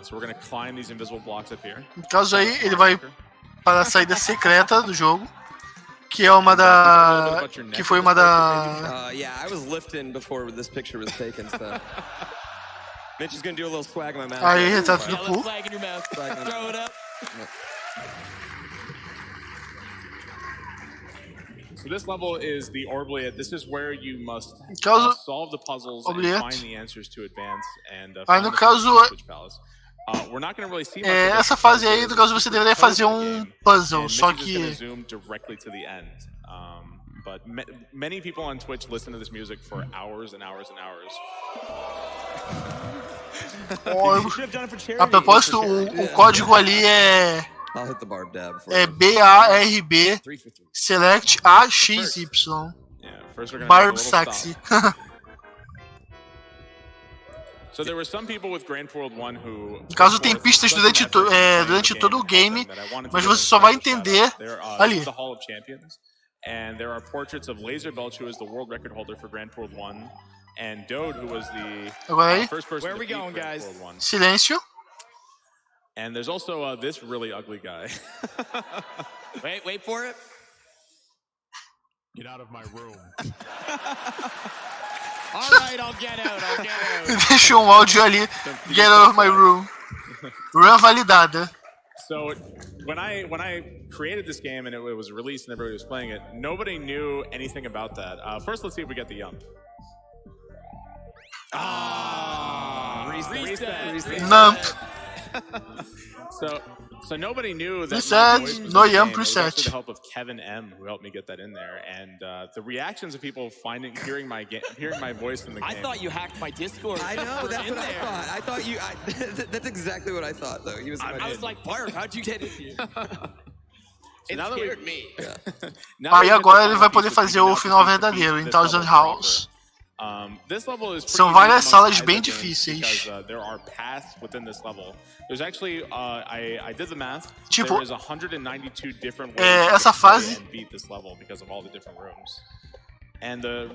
So we're going to climb these invisible blocks up here. No caso aí, ele vai para a saída secreta do jogo, que é uma da... que foi uma da... Yeah, I was lifting before this picture was taken, so... Mitch is going to do a little swag in my mouth. Aí, retrato do Pooh. Flag in your mouth. Throw it up. So this level is the Oubliette. This is where you must solve the puzzles and find the answers to advance and find the Switch Palace. We're not going to really see much of essa fase aí, no caso, você deveria fazer puzzle, só que... zoom directly to the end. But many people on Twitch listen to this music for hours and hours and hours. A propósito, o código ali é... I'll hit the barb dab for BARB select AXY. Barb Saxy. So there were some people with Grand World 1 who... No caso, tem pistas durante todo o game, mas você só vai entender ali. And there are portraits of Laser Belch, who is the world record holder for Grand World 1, and Dode, who was the first person to beat Grand World 1. Silêncio. And there's also this really ugly guy. Wait for it. Get out of my room. All right, I'll get out. Deixou áudio ali. Get out of my room. Run validada. So when I created this game and it was released and everybody was playing it, nobody knew anything about that. First, let's see if we get the yump. Reset. Nump. So nobody knew that Reset. No yump reset. With the help of Kevin M, who helped me get that in there, and the reactions of people hearing my voice in the game. I thought you hacked my Discord. I know, that's what I thought. I thought you. That's exactly what I thought, though. I was like, Barb, how'd you get in here? It scared me. Aí agora ele vai poder fazer o final verdadeiro em Thousand House. São várias salas bem difíceis. There are paths within this level. There's actually, I did the math. Tipo, there is 192 different ways essa fase to beat this level because of all the different rooms. And the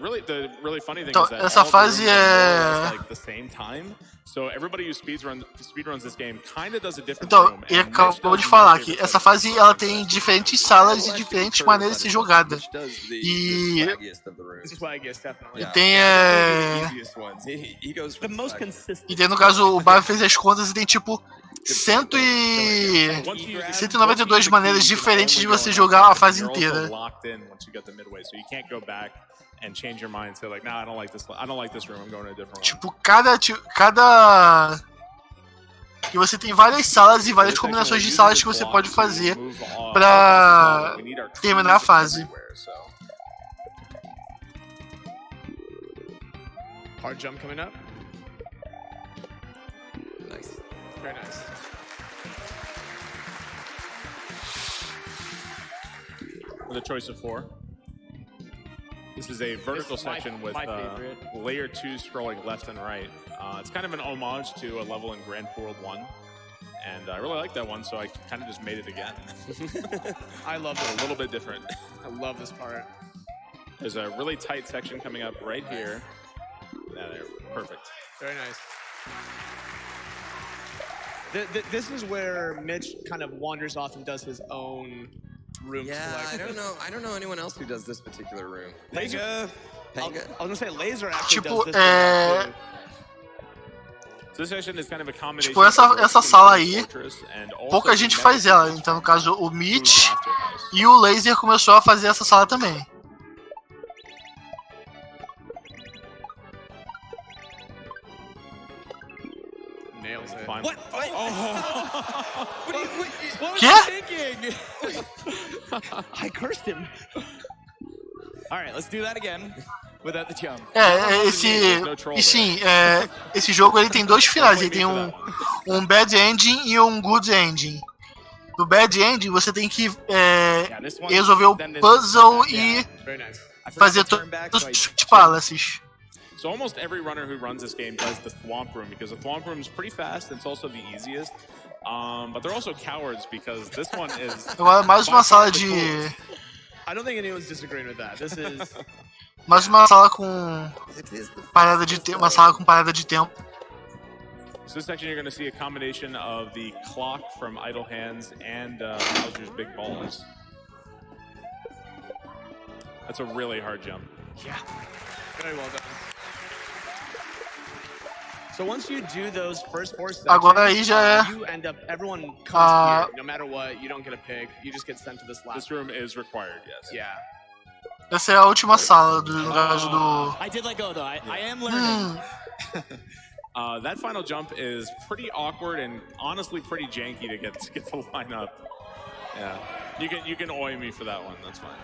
really funny thing então, is that essa fase é like the same time. So everybody who speedruns this game kind of does a different então, room. E acabou de falar que essa fase ela tem diferentes salas e diferentes maneiras de ser jogada. E tem E tem, no caso, o Bar fez as contas e tem tipo 192 maneiras diferentes de você jogar a fase inteira. And change your mind, say like, nah, I don't like this room. I'm going to a different one. Tipo, cada e você tem várias salas e várias combinações de salas que você pode fazer pra terminar a fase. Hard jump coming up. Very nice. With a choice of 4. This is a vertical section with layer 2 scrolling left and right. It's kind of an homage to a level in Grand World 1. And I really like that one, so I kind of just made it again. I love it. A little bit different. I love this part. There's a really tight section coming up right here. Yeah, there, perfect. Very nice. This is where Mitch kind of wanders off and does his own room select. I don't know anyone else who does this particular room. Laser. I was gonna say Laser actually does this too. So this section is kind of a combination. Tipo, essa sala aí, pouca gente faz ela. Então, no caso, o Mitch e o Laser começou a fazer essa sala também. Nails it. What? What was you thinking? I cursed him. All right, let's do that again. Without the jump. Esse jogo ele tem 2 finais, ele tem um bad ending e um good ending. No bad ending você tem que resolver o puzzle e fazer todos os palaces. So almost every runner who runs this game does the Thwomp Room because the Thwomp Room is pretty fast and it's also the easiest. But they're also cowards because this one is. Agora mais uma sala de. I don't think anyone's disagreeing with that. This is. Mais uma sala com parada de tempo, uma sala com parada de tempo. So this section you're going to see a combination of the clock from Idle Hands and Bowser's Big Balls. That's a really hard jump. Yeah, very well done. So once you do those first 4 sections, you end up, everyone comes here. No matter what, you don't get a pick. You just get sent to this last. This room is required, yes. Yeah. Essa é a última sala do caso do. I did let go though. I am learning. That final jump is pretty awkward and honestly pretty janky to get the line up. Yeah, you can oi me for that one. That's fine.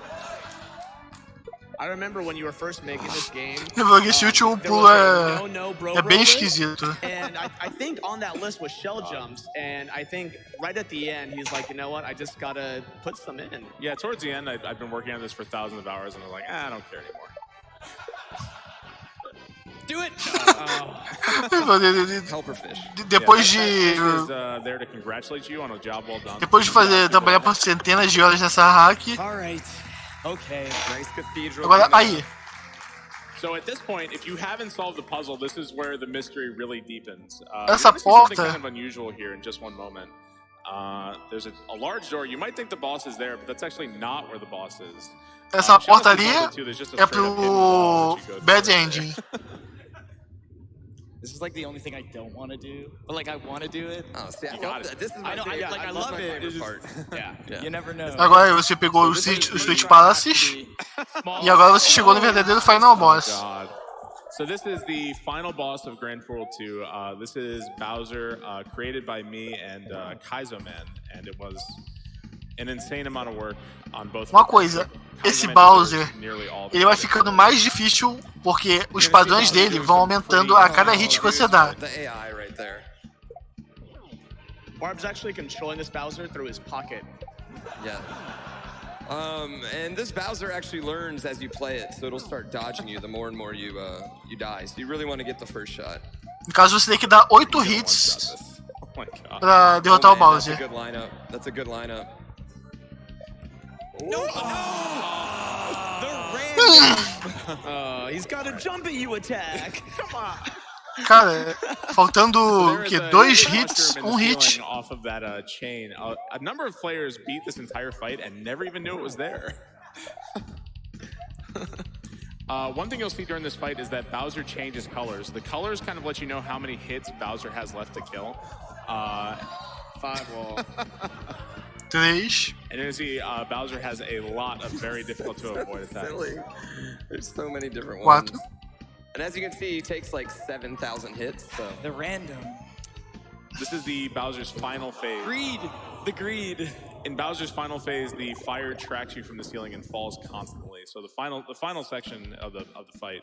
I remember when you were first making this game. Esse último pulo é bem esquisito. And I think on that list was shell jumps, and I think right at the end he's like, you know what, I just gotta put some in. Yeah, towards the end I've been working on this for thousands of hours, and I'm like, I don't care anymore. Do it. Depois de there to congratulate you on a job well done. Depois de trabalhar por centenas de horas nessa hack. All right. Okay. Grace Cathedral. Agora aí. So at this point, if you haven't solved the puzzle, this is where the mystery really deepens. Essa porta. Something kind of unusual here in just one moment. There's a large door. You might think the boss is there, but that's actually not where the boss is. Essa porta ali é pro bad ending. This is like the only thing I don't want to do, but like I want to do it. Oh, see, this is I love it. Yeah. You never know. Agora você pegou os Street Palaces e agora você chegou no verdadeiro final boss. God. So this is the final boss of Grand World 2. This is Bowser, created by me and Kaizoman, and it was an insane amount of work on both. Uma coisa, esse Bowser, ele vai ficando mais difícil porque os padrões dele vão aumentando a cada hit que você dá. The AI right there. Barb's actually controlling this Bowser through his pocket. Yeah. And this Bowser actually learns as you play it, so it'll start dodging you the more and more you die. So you really want to get the first shot. No caso, você tem que dar 8 hits pra derrotar o Bowser. That's a good lineup. That's a good lineup. No! The random! He's got a jump at you attack. Come on. Cara, faltando o quê? 2 hits, 1 hit. Off of that chain. A number of players beat this entire fight and never even knew it was there. One thing you'll see during this fight is that Bowser changes colors. The colors kind of let you know how many hits Bowser has left to kill. 5 wall. 3. And you're gonna see Bowser has a lot of very difficult to avoid attacks. Silly. There's so many different ones. 4. And as you can see, he takes like 7,000 hits. So the random. This is the Bowser's final phase. Greed. The greed. In Bowser's final phase, the fire tracks you from the ceiling and falls constantly. So the final section of the fight,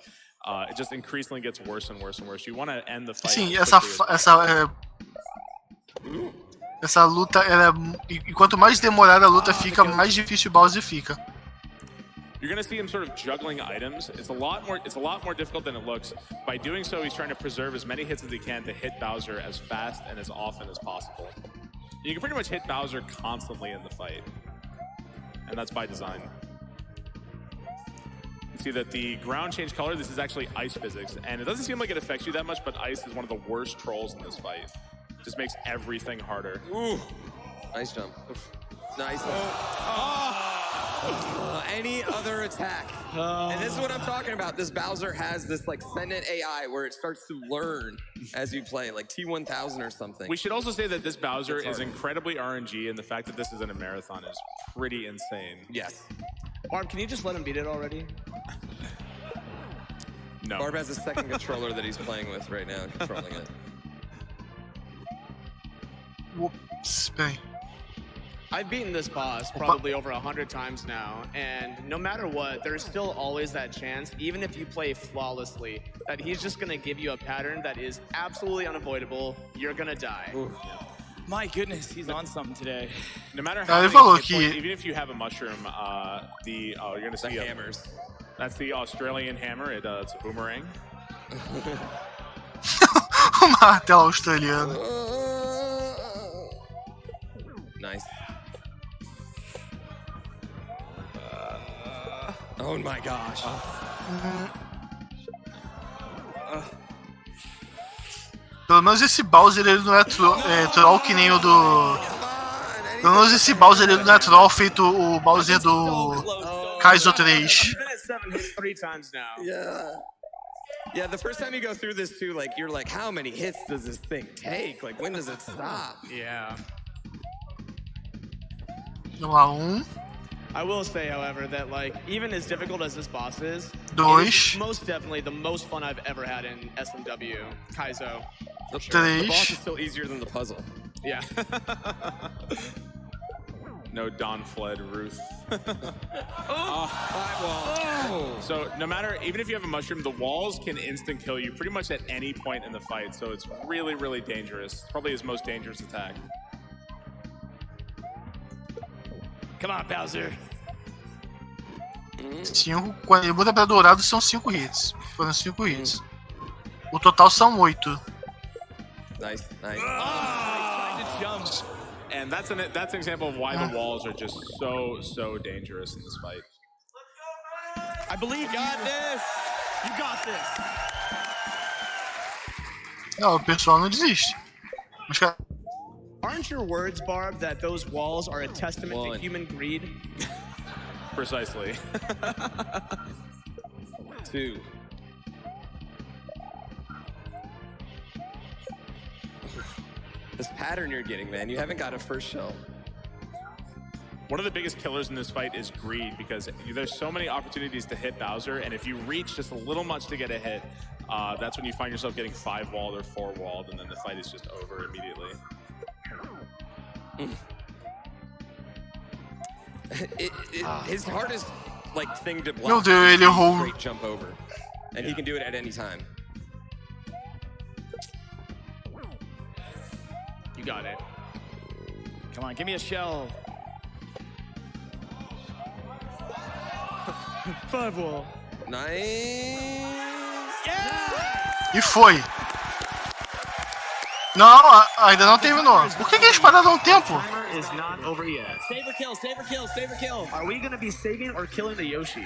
it just increasingly gets worse and worse and worse. You want to end the fight. Sim, Essa luta, e quanto mais demorada a luta fica, mais difícil o Bowser fica. You're gonna see him sort of juggling items. It's a lot more difficult than it looks. By doing so, he's trying to preserve as many hits as he can to hit Bowser as fast and as often as possible. You can pretty much hit Bowser constantly in the fight, and that's by design. You see that the ground changed color. This is actually ice physics, and it doesn't seem like it affects you that much, but ice is one of the worst trolls in this fight. Just makes everything harder. Ooh, nice jump. Nice. Any other attack. And this is what I'm talking about. This Bowser has this like sentient AI where it starts to learn as you play, like T1000 or something. We should also say that this Bowser is incredibly RNG, and the fact that this isn't a marathon is pretty insane. Yes. Barb, can you just let him beat it already? No. Barb has a second controller that he's playing with right now, controlling it. Whoops, bem. I've beaten this boss probably over 100 times now, and no matter what, there's still always that chance, even if you play flawlessly, that he's just gonna give you a pattern that is absolutely unavoidable. You're gonna die. My goodness, he's on something today. No matter how many hit points, even if you have a mushroom, you're gonna see the hammers. That's the Australian hammer. It's a boomerang. O martelo australiano. Nice. Oh my gosh. Pelo menos esse Bowser ele não é troll que nem o do. Pelo menos esse Bowser ele não é troll feito o Bowser do Kaizo 3. Yeah, the first time you go through this too, like you're like, how many hits does this thing take? Like when does it stop? Yeah. I will say, however, that like even as difficult as this boss is, it's most definitely the most fun I've ever had in SMW. Kaizo. The boss is still easier than the puzzle. Yeah. No Don Fled Ruth. Oh. So no matter, even if you have a mushroom, the walls can instant kill you pretty much at any point in the fight. So it's really, really dangerous. Probably his most dangerous attack. Come on, Bowser. 5, quando ele muda pra dourado são 5 hits. Foram 5 hits. O total são 8. Nice. And that's an example of why the walls are just so dangerous in this fight. I believe you got this. You got this. Não, o pessoal não desiste. Mas, cara... Aren't your words, Barb, that those walls are a testament to human greed? Precisely. 2. This pattern you're getting, man, you haven't got a first shell. One of the biggest killers in this fight is greed, because there's so many opportunities to hit Bowser, and if you reach just a little much to get a hit, that's when you find yourself getting 5-walled or 4-walled, and then the fight is just over immediately. His hardest thing to block Meu Deus, ele errou. Straight jump over, and he can do it at any time. You got it. Come on, give me a shell. 5-wall. Nice. E foi. Não, ainda não terminou. Por que eles pararam um tempo? Is not over yet. Save or kill, save or kill, save or kill. Are we gonna be saving or killing the Yoshi?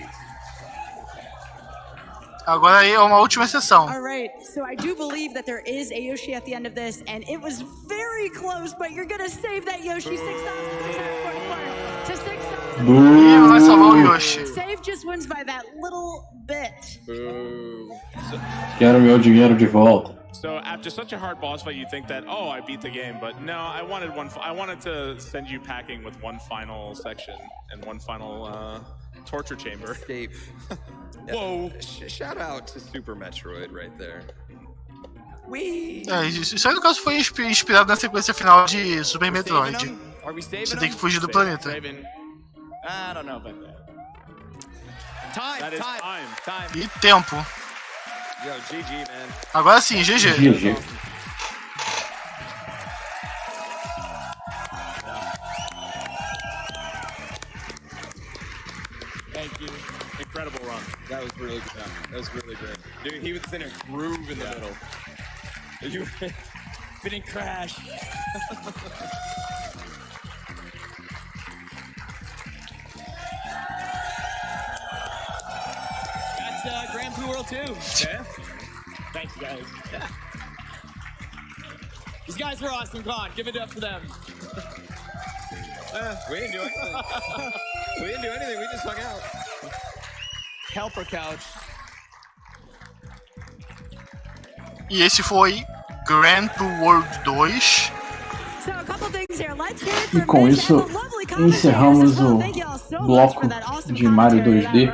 Agora aí é uma última sessão. All right, so I do believe that there is a Yoshi at the end of this, and it was very close, but you're gonna save that Yoshi. 6,644 to 6,000. Ih, vai salvar o Yoshi. Save just wins by that little bit. Quero meu dinheiro de volta. So after such a hard boss fight, you think that, oh, I beat the game, but no, I wanted to send you packing with one final section and one final torture chamber. Escape. Whoa! Shout out to Super Metroid right there. Isso aí no caso foi inspirado na sequência final de Super Metroid. Você tem que fugir do planeta. I don't know about that. Time. E tempo. Yo, GG, man. Agora sim, GG. That was really good. Dude, he was in a groove in the middle. You didn't crash. That's Grand Prix World 2. Yeah. Thanks, guys. Yeah. These guys were awesome. Come on, give it up for them. We didn't do anything. We didn't do anything. We just hung out. Helper couch. E esse foi Grand Prix World 2. E com isso encerramos o bloco de Mario 2D.